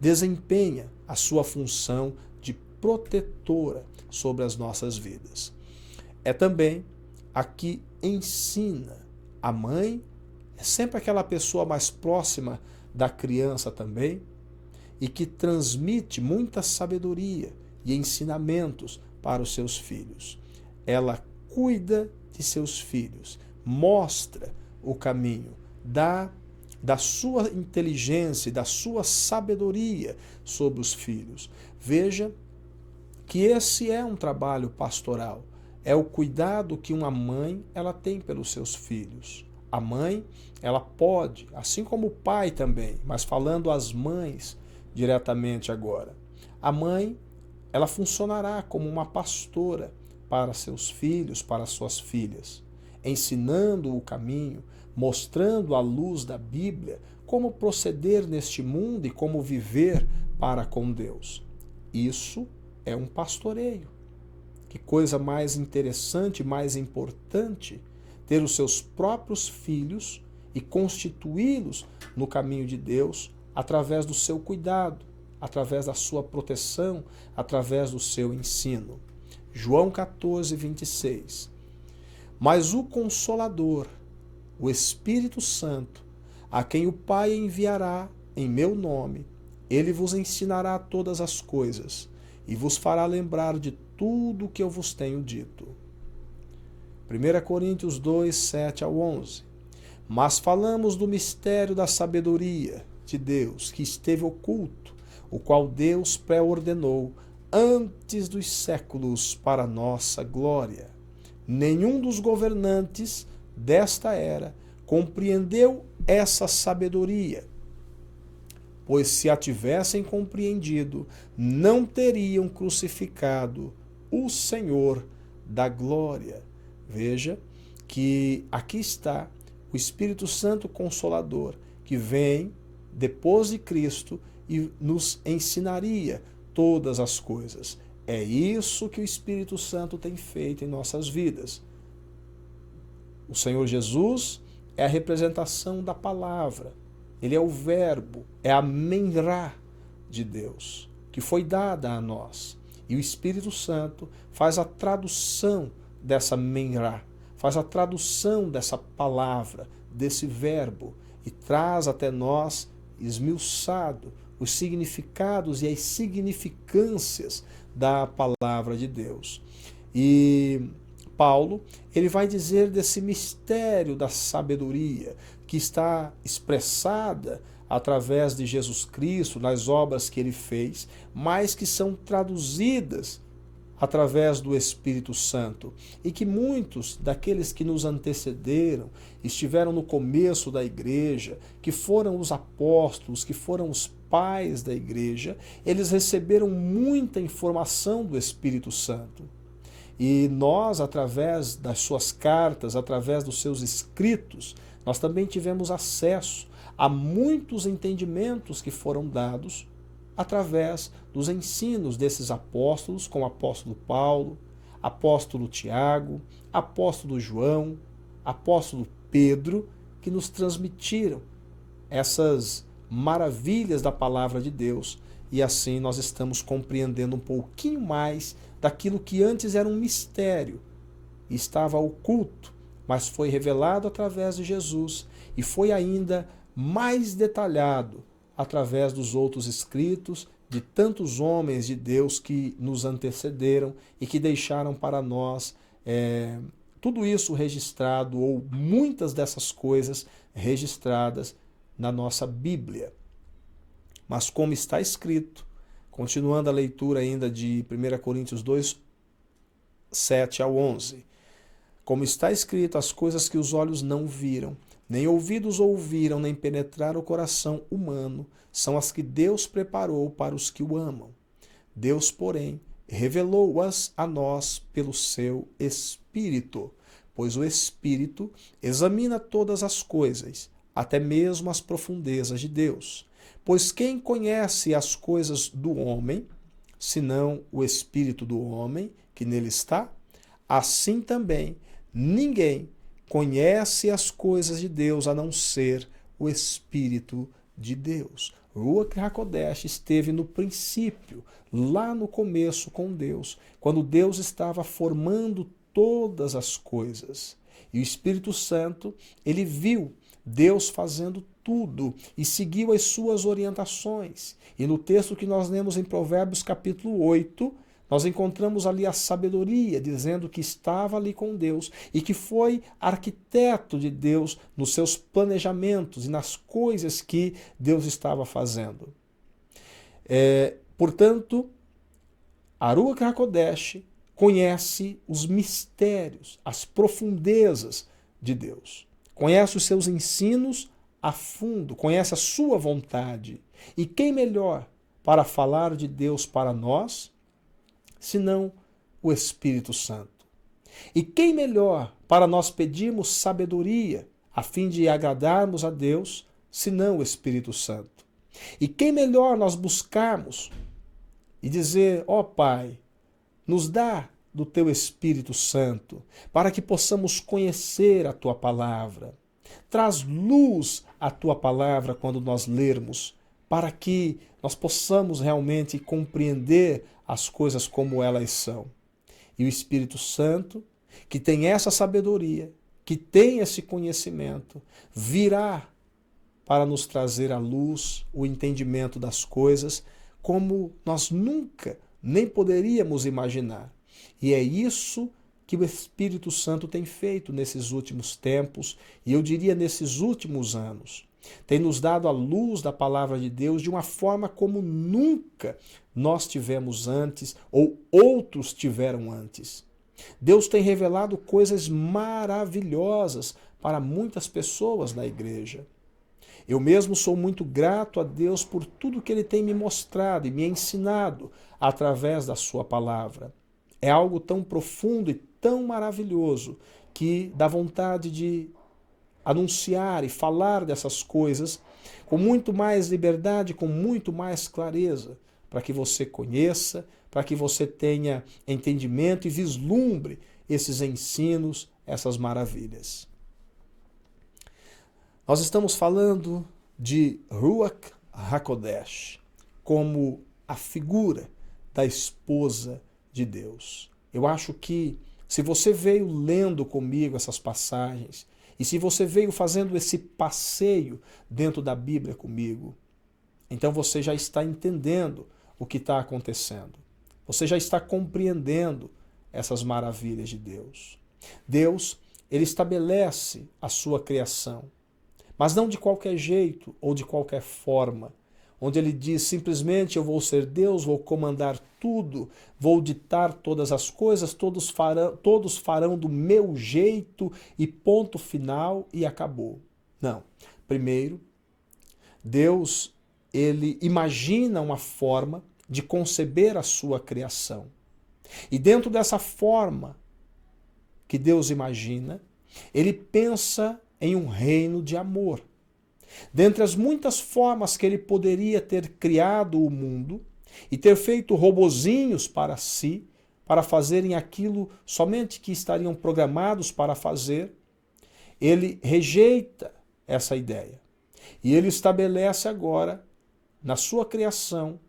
desempenha a sua função de protetora sobre as nossas vidas. É também a que ensina. A mãe é sempre aquela pessoa mais próxima da criança também e que transmite muita sabedoria e ensinamentos para os seus filhos. Ela cuida de seus filhos, mostra o caminho, dá da sua inteligência e da sua sabedoria sobre os filhos. Veja que esse é um trabalho pastoral, é o cuidado que uma mãe ela tem pelos seus filhos. A mãe, ela pode, assim como o pai também, mas falando às mães diretamente agora. A mãe, ela funcionará como uma pastora para seus filhos, para suas filhas, ensinando o caminho, mostrando à luz da Bíblia como proceder neste mundo e como viver para com Deus. Isso é um pastoreio. Que coisa mais interessante, mais importante, ter os seus próprios filhos e constituí-los no caminho de Deus através do seu cuidado, através da sua proteção, através do seu ensino. João 14, 26. Mas o Consolador, o Espírito Santo, a quem o Pai enviará em meu nome, ele vos ensinará todas as coisas e vos fará lembrar de tudo o que eu vos tenho dito. 1 Coríntios 2, 7 ao 11. Mas falamos do mistério da sabedoria de Deus, que esteve oculto, o qual Deus pré-ordenou antes dos séculos para nossa glória. Nenhum dos governantes desta era compreendeu essa sabedoria, pois se a tivessem compreendido, não teriam crucificado o Senhor da glória. Veja que aqui está o Espírito Santo Consolador, que vem depois de Cristo e nos ensinaria todas as coisas. É isso que o Espírito Santo tem feito em nossas vidas. O Senhor Jesus é a representação da palavra. Ele é o verbo, é a menrá de Deus, que foi dada a nós. E o Espírito Santo faz a tradução dessa menrá, faz a tradução dessa palavra, desse verbo, e traz até nós, esmiuçado, os significados e as significâncias da palavra de Deus. E Paulo, ele vai dizer desse mistério da sabedoria que está expressada através de Jesus Cristo, nas obras que ele fez, mas que são traduzidas através do Espírito Santo, e que muitos daqueles que nos antecederam, estiveram no começo da igreja, que foram os apóstolos, que foram os pais da igreja, eles receberam muita informação do Espírito Santo. E nós, através das suas cartas, através dos seus escritos, nós também tivemos acesso a muitos entendimentos que foram dados através dos ensinos desses apóstolos, como o apóstolo Paulo, apóstolo Tiago, apóstolo João, apóstolo Pedro, que nos transmitiram essas maravilhas da palavra de Deus, e assim nós estamos compreendendo um pouquinho mais daquilo que antes era um mistério, estava oculto, mas foi revelado através de Jesus e foi ainda mais detalhado através dos outros escritos de tantos homens de Deus que nos antecederam e que deixaram para nós tudo isso registrado, ou muitas dessas coisas registradas na nossa Bíblia. Mas como está escrito, continuando a leitura ainda de 1 Coríntios 2, 7 ao 11, como está escrito, as coisas que os olhos não viram, nem ouvidos ouviram, nem penetraram o coração humano, são as que Deus preparou para os que o amam. Deus, porém, revelou-as a nós pelo seu Espírito, pois o Espírito examina todas as coisas, até mesmo as profundezas de Deus. Pois quem conhece as coisas do homem, senão o Espírito do homem que nele está? Assim também ninguém conhece as coisas de Deus a não ser o Espírito de Deus. Ruach HaKodesh esteve no princípio, lá no começo com Deus, quando Deus estava formando todas as coisas. E o Espírito Santo, ele viu Deus fazendo tudo e seguiu as suas orientações. E no texto que nós lemos em Provérbios capítulo 8, nós encontramos ali a sabedoria, dizendo que estava ali com Deus e que foi arquiteto de Deus nos seus planejamentos e nas coisas que Deus estava fazendo. Portanto, Ruach HaKodesh conhece os mistérios, as profundezas de Deus. conhece os seus ensinos a fundo, conhece a sua vontade. E quem melhor para falar de Deus para nós, senão o Espírito Santo? E quem melhor para nós pedirmos sabedoria, a fim de agradarmos a Deus, senão o Espírito Santo? E quem melhor nós buscarmos e dizer, ó Pai, nos dá do Teu Espírito Santo, para que possamos conhecer a Tua palavra. Traz luz à Tua palavra quando nós lermos, para que nós possamos realmente compreender as coisas como elas são. E o Espírito Santo, que tem essa sabedoria, que tem esse conhecimento, virá para nos trazer à luz o entendimento das coisas como nós nunca nem poderíamos imaginar. E é isso que o Espírito Santo tem feito nesses últimos tempos, e eu diria nesses últimos anos. Tem nos dado a luz da palavra de Deus de uma forma como nunca nós tivemos antes ou outros tiveram antes. Deus tem revelado coisas maravilhosas para muitas pessoas na igreja. Eu mesmo sou muito grato a Deus por tudo que Ele tem me mostrado e me ensinado através da sua palavra. É algo tão profundo e tão maravilhoso que dá vontade de anunciar e falar dessas coisas com muito mais liberdade, com muito mais clareza, para que você conheça, para que você tenha entendimento e vislumbre esses ensinos, essas maravilhas. Nós estamos falando de Ruach HaKodesh como a figura da esposa de Deus. Eu acho que se você veio lendo comigo essas passagens, e se você veio fazendo esse passeio dentro da Bíblia comigo, então você já está entendendo o que está acontecendo. Você já está compreendendo essas maravilhas de Deus. Deus, Ele estabelece a sua criação, mas não de qualquer jeito ou de qualquer forma, onde Ele diz simplesmente eu vou ser Deus, vou comandar tudo, vou ditar todas as coisas, todos farão do meu jeito e ponto final e acabou. Não. Primeiro, Deus, Ele imagina uma forma de conceber a sua criação. E dentro dessa forma que Deus imagina, Ele pensa em um reino de amor. Dentre as muitas formas que Ele poderia ter criado o mundo e ter feito robozinhos para si, para fazerem aquilo somente que estariam programados para fazer, Ele rejeita essa ideia. E Ele estabelece agora, na sua criação,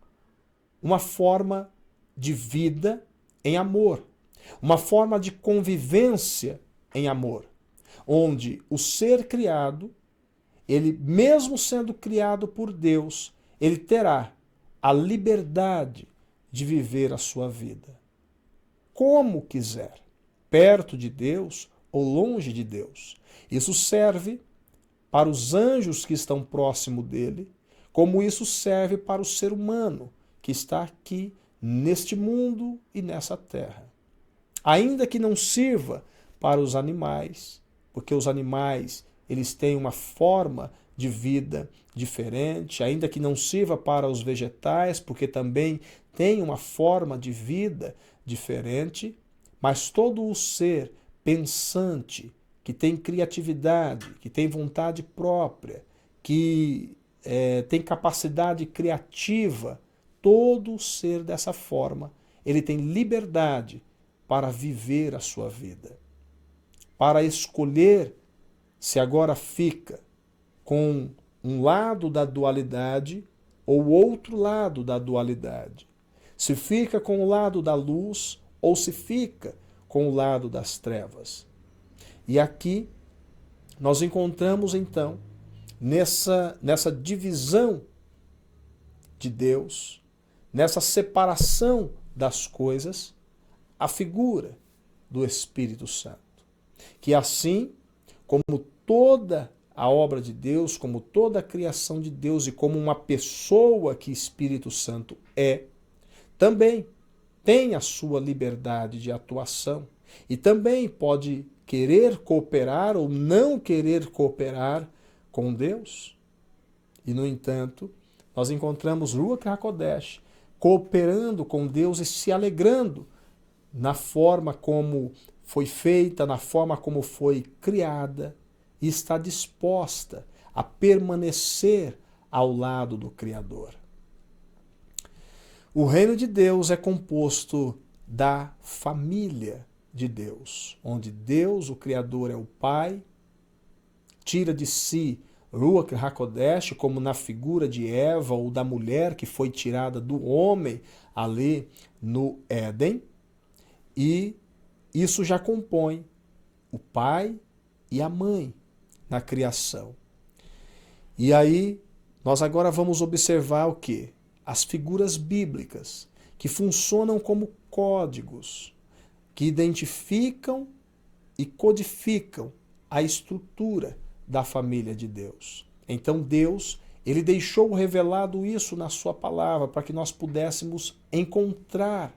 uma forma de vida em amor, uma forma de convivência em amor, onde o ser criado, ele mesmo sendo criado por Deus, ele terá a liberdade de viver a sua vida como quiser, perto de Deus ou longe de Deus. Isso serve para os anjos que estão próximo dele, como isso serve para o ser humano que está aqui neste mundo e nessa terra. Ainda que não sirva para os animais, porque os animais eles têm uma forma de vida diferente, ainda que não sirva para os vegetais, porque também tem uma forma de vida diferente, mas todo o ser pensante, que tem criatividade, que tem vontade própria, que tem capacidade criativa, todo ser dessa forma, ele tem liberdade para viver a sua vida, para escolher se agora fica com um lado da dualidade ou outro lado da dualidade, se fica com o lado da luz ou se fica com o lado das trevas. E aqui nós encontramos então, nessa divisão de Deus, nessa separação das coisas, a figura do Espírito Santo. Que assim, como toda a obra de Deus, como toda a criação de Deus e como uma pessoa que Espírito Santo é, também tem a sua liberdade de atuação E também pode querer cooperar ou não querer cooperar com Deus. E, no entanto, nós encontramos Ruach HaKodesh cooperando com Deus e se alegrando na forma como foi feita, na forma como foi criada, e está disposta a permanecer ao lado do Criador. O reino de Deus é composto da família de Deus, onde Deus, o Criador, é o Pai, tira de si Ruach HaKodesh, como na figura de Eva ou da mulher que foi tirada do homem ali no Éden, e isso já compõe o pai e a mãe na criação. E aí nós agora vamos observar o quê? As figuras bíblicas que funcionam como códigos, que identificam e codificam a estrutura da família de Deus. Então Deus, ele deixou revelado isso na sua palavra para que nós pudéssemos encontrar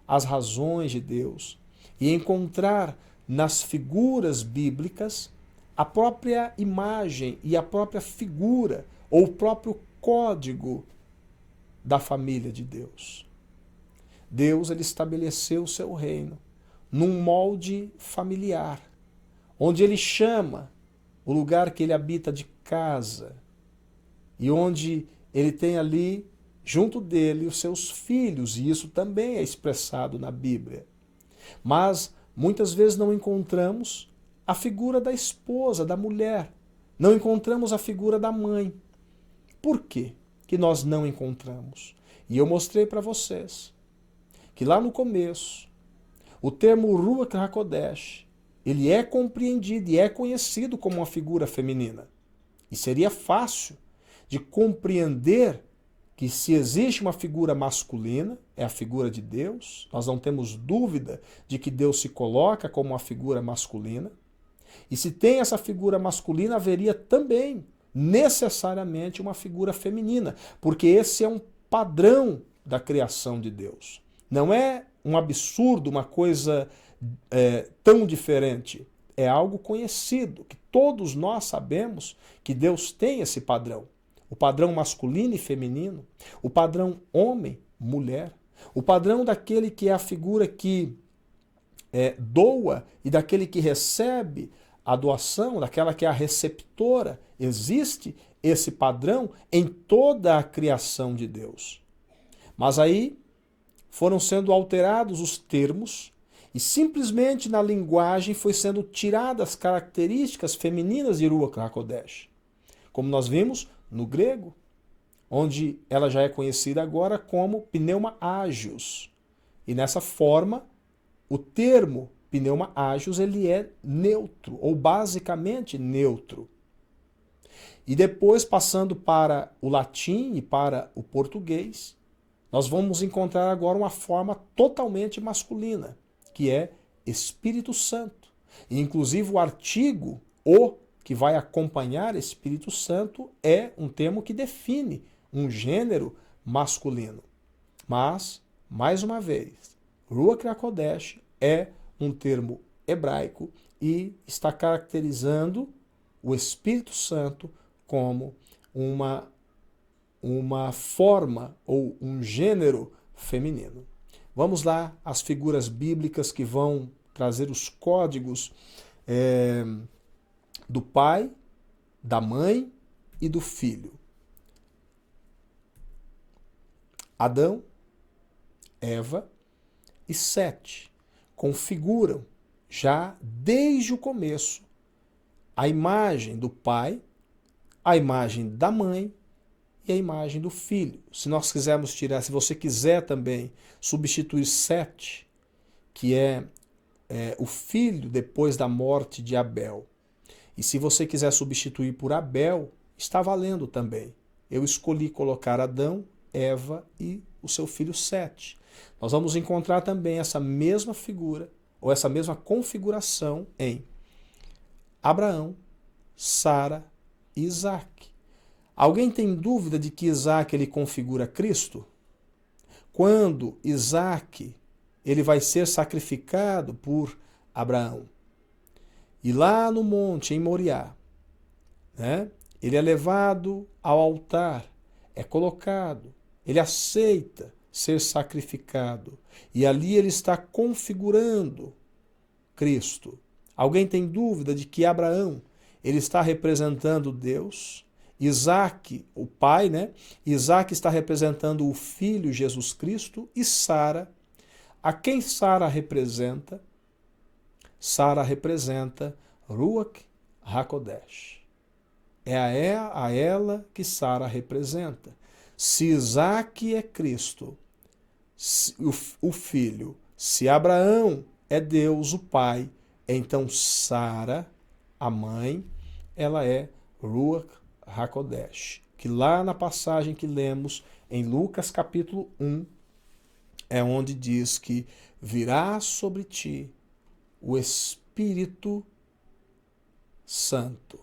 as razões de Deus e encontrar nas figuras bíblicas a própria imagem e a própria figura ou o próprio código da família de Deus. Deus, ele estabeleceu o seu reino num molde familiar, onde ele chama o lugar que ele habita de casa e onde ele tem ali junto dele os seus filhos, e isso também é expressado na Bíblia. Mas muitas vezes não encontramos a figura da esposa, da mulher, não encontramos a figura da mãe. Por quê que nós não encontramos? E eu mostrei para vocês que lá no começo, o termo Ruach HaKodesh, ele é compreendido e é conhecido como uma figura feminina. E seria fácil de compreender que se existe uma figura masculina, é a figura de Deus, nós não temos dúvida de que Deus se coloca como uma figura masculina, e se tem essa figura masculina, haveria também, necessariamente, uma figura feminina, porque esse é um padrão da criação de Deus. Não é um absurdo, uma coisa tão diferente. É algo conhecido, que todos nós sabemos que Deus tem esse padrão. O padrão masculino e feminino, o padrão homem, mulher, o padrão daquele que é a figura que doa e daquele que recebe a doação, daquela que é a receptora. Existe esse padrão em toda a criação de Deus. Mas aí foram sendo alterados os termos e simplesmente na linguagem foi sendo tiradas as características femininas de Ruach HaKodesh. Como nós vimos no grego, onde ela já é conhecida agora como pneuma hagios. E nessa forma, o termo pneuma hagios, ele é neutro, ou basicamente neutro. E depois, passando para o latim e para o português, nós vamos encontrar agora uma forma totalmente masculina, que é Espírito Santo. E, inclusive, o artigo "o", que vai acompanhar Espírito Santo, é um termo que define um gênero masculino. Mas, mais uma vez, Ruach HaKodesh é um termo hebraico e está caracterizando o Espírito Santo como uma forma ou um gênero feminino. Vamos lá, as figuras bíblicas que vão trazer os códigos do pai, da mãe e do filho. Adão, Eva e Sete configuram já desde o começo a imagem do pai, a imagem da mãe e a imagem do filho. Se nós quisermos tirar, se você quiser também substituir Sete, que é o filho depois da morte de Abel, e se você quiser substituir por Abel, está valendo também. Eu escolhi colocar Adão, Eva e o seu filho Sete. Nós vamos encontrar também essa mesma figura, ou essa mesma configuração em Abraão, Sara e Isaac. Alguém tem dúvida de que Isaac ele configura Cristo? Quando Isaac ele vai ser sacrificado por Abraão. E lá no monte, em Moriá, né, ele é levado ao altar, é colocado, ele aceita ser sacrificado. E ali ele está configurando Cristo. Alguém tem dúvida de que Abraão, ele está representando Deus? Isaac, o pai, né? Isaac está representando o filho Jesus Cristo e Sara. A quem Sara representa? Sara representa Ruach HaKodesh. É a ela que Sara representa. Se Isaac é Cristo, o filho, se Abraão é Deus, o pai, então Sara, a mãe, ela é Ruach HaKodesh, que lá na passagem que lemos em Lucas capítulo 1, é onde diz que virá sobre ti o Espírito Santo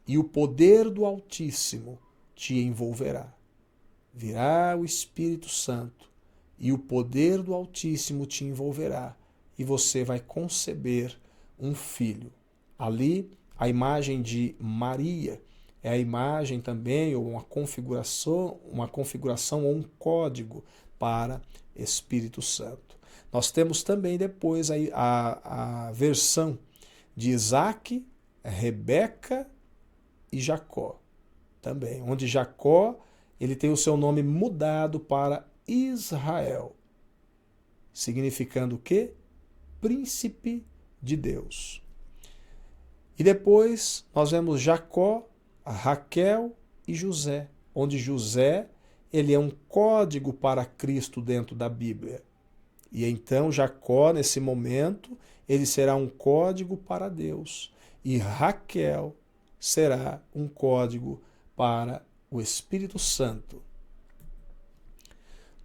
e o poder do Altíssimo te envolverá. Virá o Espírito Santo e o poder do Altíssimo te envolverá e você vai conceber um filho. Ali, a imagem de Maria é a imagem também, ou uma configuração ou um código para Espírito Santo. Nós temos também depois a versão de Isaac, Rebeca e Jacó, também, onde Jacó ele tem o seu nome mudado para Israel, significando o quê? Príncipe de Deus. E depois nós vemos Jacó, Raquel e José, onde José ele é um código para Cristo dentro da Bíblia. E então Jacó, nesse momento, ele será um código para Deus. E Raquel será um código para o Espírito Santo.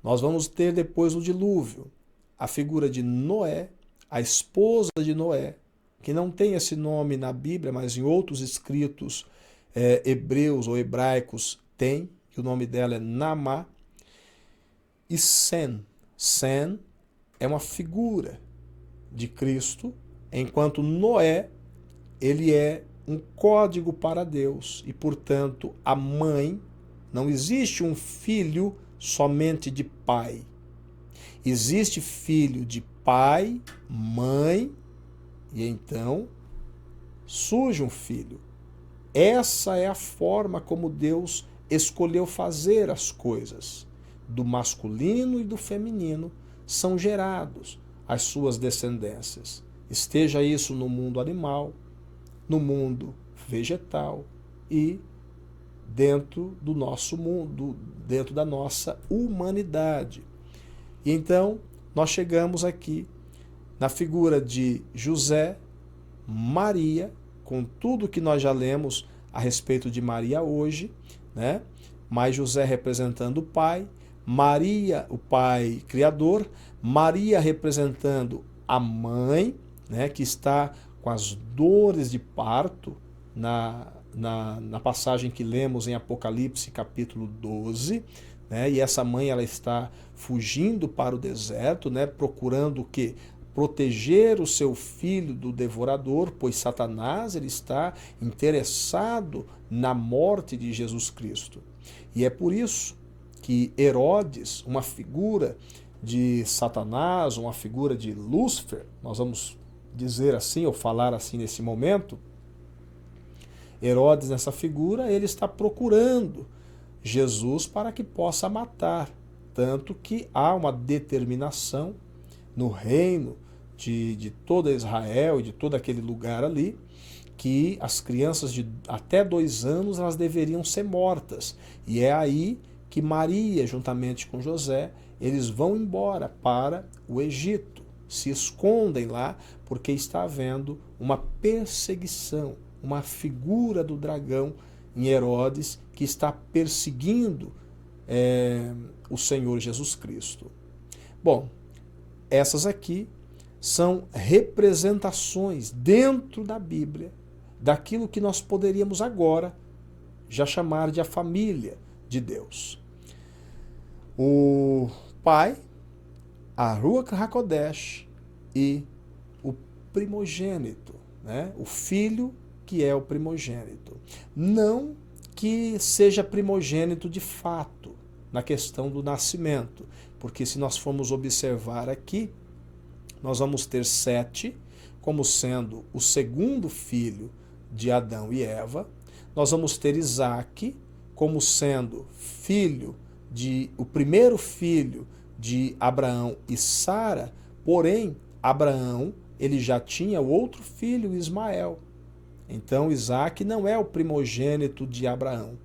Nós vamos ter depois o dilúvio, a figura de Noé, a esposa de Noé, que não tem esse nome na Bíblia, mas em outros escritos hebreus ou hebraicos tem, que o nome dela é Naamá, e Sem. Sem é uma figura de Cristo, enquanto Noé, ele é um código para Deus e, portanto, a mãe, não existe um filho somente de pai. Existe filho de pai, mãe, e então surge um filho. Essa é a forma como Deus escolheu fazer as coisas. Do masculino e do feminino são gerados as suas descendências. Esteja isso no mundo animal, no mundo vegetal e dentro do nosso mundo, dentro da nossa humanidade. E então nós chegamos aqui na figura de José, Maria, com tudo que nós já lemos a respeito de Maria hoje, né? Mas José representando o pai, Maria, o pai criador, Maria representando a mãe, né, que está com as dores de parto na passagem que lemos em Apocalipse capítulo 12, né, e essa mãe ela está fugindo para o deserto, né, procurando o quê? Proteger o seu filho do devorador, pois Satanás ele está interessado na morte de Jesus Cristo. E é por isso que Herodes, uma figura de Satanás, uma figura de Lúcifer, nós vamos dizer assim ou falar assim nesse momento, Herodes nessa figura, ele está procurando Jesus para que possa matar, tanto que há uma determinação no reino de toda Israel e de todo aquele lugar ali, que as crianças de até 2 anos elas deveriam ser mortas. E é aí que Maria, juntamente com José, eles vão embora para o Egito, se escondem lá, porque está havendo uma perseguição, uma figura do dragão em Herodes que está perseguindo o Senhor Jesus Cristo. Bom, essas aqui são representações dentro da Bíblia daquilo que nós poderíamos agora já chamar de a família de Deus. O pai, a Ruach HaKodesh e o primogênito, né? O filho que é o primogênito. Não que seja primogênito de fato, na questão do nascimento, porque se nós formos observar aqui, nós vamos ter Sete como sendo o segundo filho de Adão e Eva, nós vamos ter Isaac como sendo o primeiro filho de Abraão e Sara, porém, Abraão ele já tinha o outro filho, Ismael. Então, Isaac não é o primogênito de Abraão.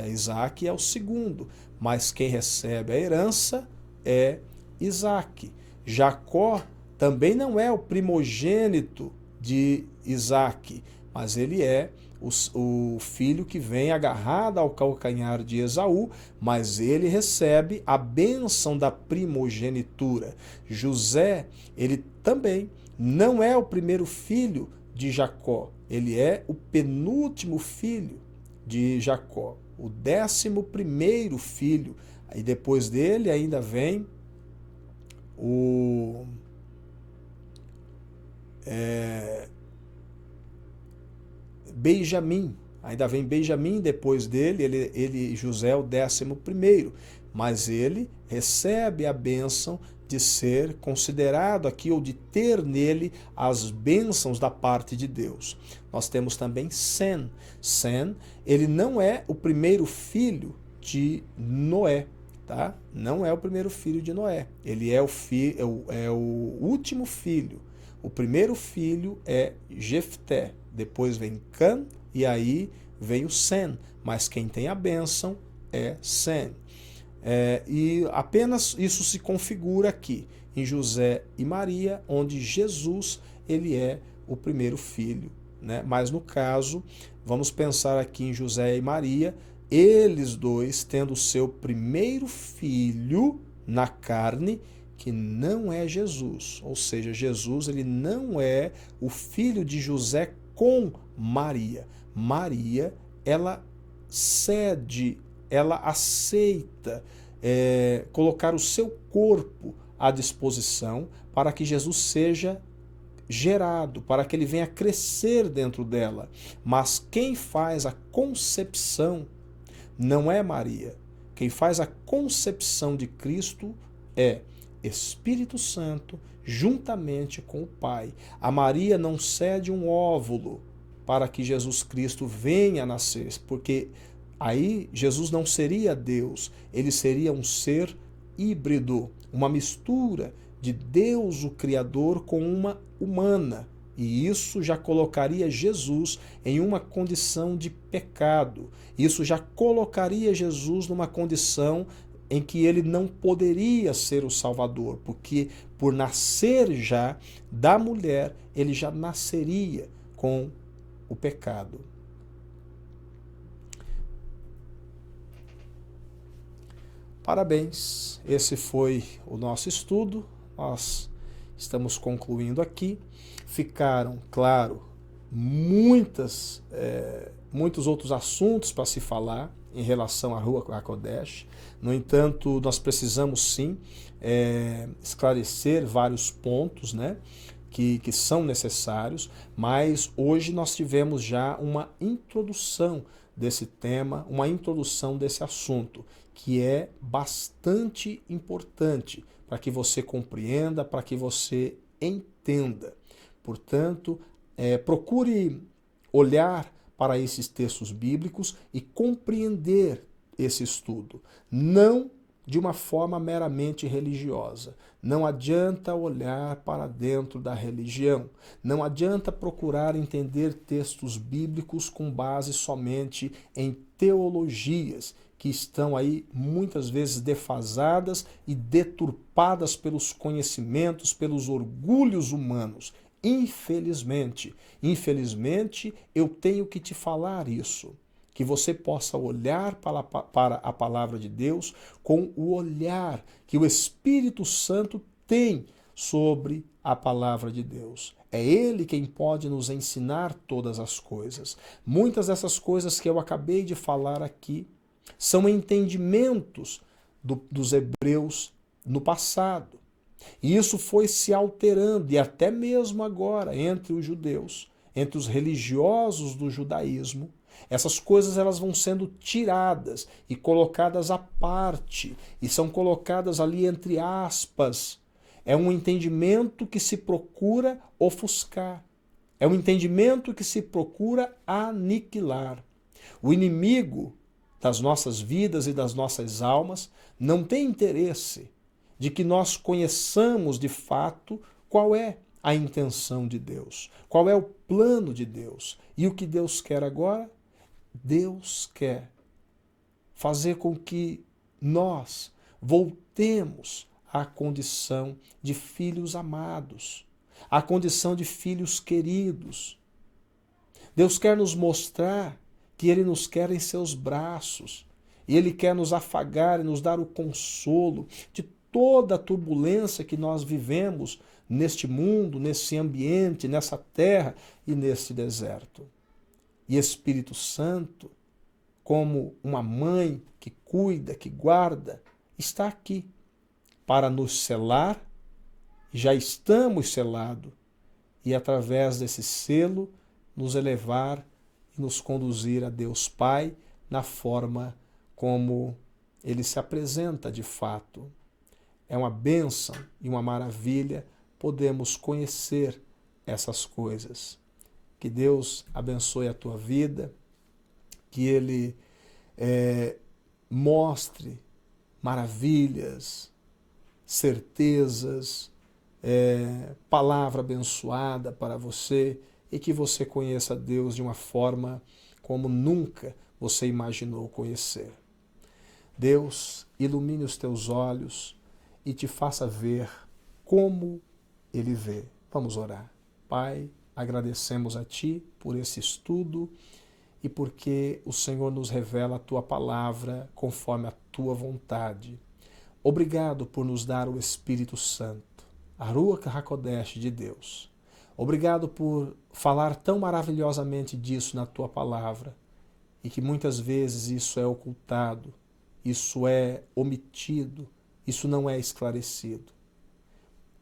Isaac é o segundo, mas quem recebe a herança é Isaac. Jacó também não é o primogênito de Isaac, mas ele é o filho que vem agarrado ao calcanhar de Esaú, mas ele recebe a bênção da primogenitura. José, ele também não é o primeiro filho de Jacó, ele é o penúltimo filho de Jacó, o 11º filho. Aí depois dele ainda vem o Benjamim, ainda vem Benjamim depois dele, José é o 11º, mas ele recebe a bênção de ser considerado aqui, ou de ter nele as bênçãos da parte de Deus. Nós temos também Sem. Sem, ele não é o primeiro filho de Noé, tá? Não é o primeiro filho de Noé. Ele é o último filho. O primeiro filho é Jefté, depois vem Cã e aí vem o Sem, mas quem tem a bênção é Sem. E apenas isso se configura aqui, em José e Maria, onde Jesus ele é o primeiro filho, né? Mas no caso, vamos pensar aqui em José e Maria, eles dois tendo o seu primeiro filho na carne, que não é Jesus, ou seja, Jesus ele não é o filho de José com Maria. Maria, ela cede, ela aceita colocar o seu corpo à disposição para que Jesus seja gerado, para que ele venha crescer dentro dela. Mas quem faz a concepção não é Maria. Quem faz a concepção de Cristo é Espírito Santo, juntamente com o Pai. A Maria não cede um óvulo para que Jesus Cristo venha a nascer, porque aí Jesus não seria Deus, ele seria um ser híbrido, uma mistura de Deus, o Criador, com uma humana. E isso já colocaria Jesus em uma condição de pecado. Isso já colocaria Jesus numa condição em que ele não poderia ser o Salvador, porque por nascer já da mulher, ele já nasceria com o pecado. Parabéns, esse foi o nosso estudo, nós estamos concluindo aqui. Ficaram, claro, muitos outros assuntos para se falar em relação à Ruach HaKodesh. No entanto, nós precisamos sim esclarecer vários pontos, né, que são necessários, mas hoje nós tivemos já uma introdução desse tema, uma introdução desse assunto, que é bastante importante para que você compreenda, para que você entenda. Portanto, procure olhar para esses textos bíblicos e compreender esse estudo, não de uma forma meramente religiosa. Não adianta olhar para dentro da religião, não adianta procurar entender textos bíblicos com base somente em teologias que estão aí muitas vezes defasadas e deturpadas pelos conhecimentos, pelos orgulhos humanos. Infelizmente, eu tenho que te falar isso, que você possa olhar para a palavra de Deus com o olhar que o Espírito Santo tem sobre a palavra de Deus. É Ele quem pode nos ensinar todas as coisas. Muitas dessas coisas que eu acabei de falar aqui são entendimentos dos hebreus no passado. E isso foi se alterando, e até mesmo agora, entre os judeus, entre os religiosos do judaísmo, essas coisas elas vão sendo tiradas e colocadas à parte, e são colocadas ali entre aspas. É um entendimento que se procura ofuscar. É um entendimento que se procura aniquilar. O inimigo das nossas vidas e das nossas almas não tem interesse de que nós conheçamos de fato qual é a intenção de Deus, qual é o plano de Deus. E o que Deus quer agora? Deus quer fazer com que nós voltemos à condição de filhos amados, à condição de filhos queridos. Deus quer nos mostrar que Ele nos quer em seus braços, e Ele quer nos afagar e nos dar o consolo de toda a turbulência que nós vivemos neste mundo, nesse ambiente, nessa terra e nesse deserto. E Espírito Santo, como uma mãe que cuida, que guarda, está aqui para nos selar, já estamos selados, e através desse selo nos elevar e nos conduzir a Deus Pai na forma como Ele se apresenta de fato. É uma bênção e uma maravilha podemos conhecer essas coisas. Que Deus abençoe a tua vida, que Ele mostre maravilhas, certezas, palavra abençoada para você e que você conheça Deus de uma forma como nunca você imaginou conhecer. Deus ilumine os teus olhos e te faça ver como Ele vê. Vamos orar. Pai, agradecemos a Ti por esse estudo e porque o Senhor nos revela a Tua palavra conforme a Tua vontade. Obrigado por nos dar o Espírito Santo, a Ruach HaKodesh de Deus. Obrigado por falar tão maravilhosamente disso na Tua palavra e que muitas vezes isso é ocultado, isso é omitido, isso não é esclarecido.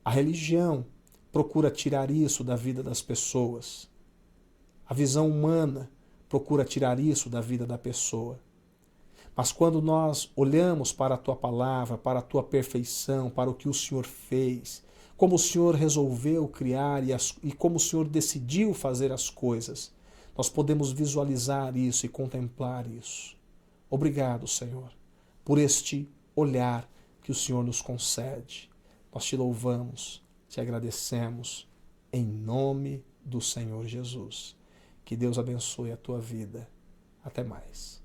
A religião procura tirar isso da vida das pessoas. A visão humana procura tirar isso da vida da pessoa. Mas quando nós olhamos para a Tua palavra, para a Tua perfeição, para o que o Senhor fez, como o Senhor resolveu criar e como o Senhor decidiu fazer as coisas, nós podemos visualizar isso e contemplar isso. Obrigado, Senhor, por este olhar que o Senhor nos concede. Nós te louvamos, te agradecemos, em nome do Senhor Jesus. Que Deus abençoe a tua vida. Até mais.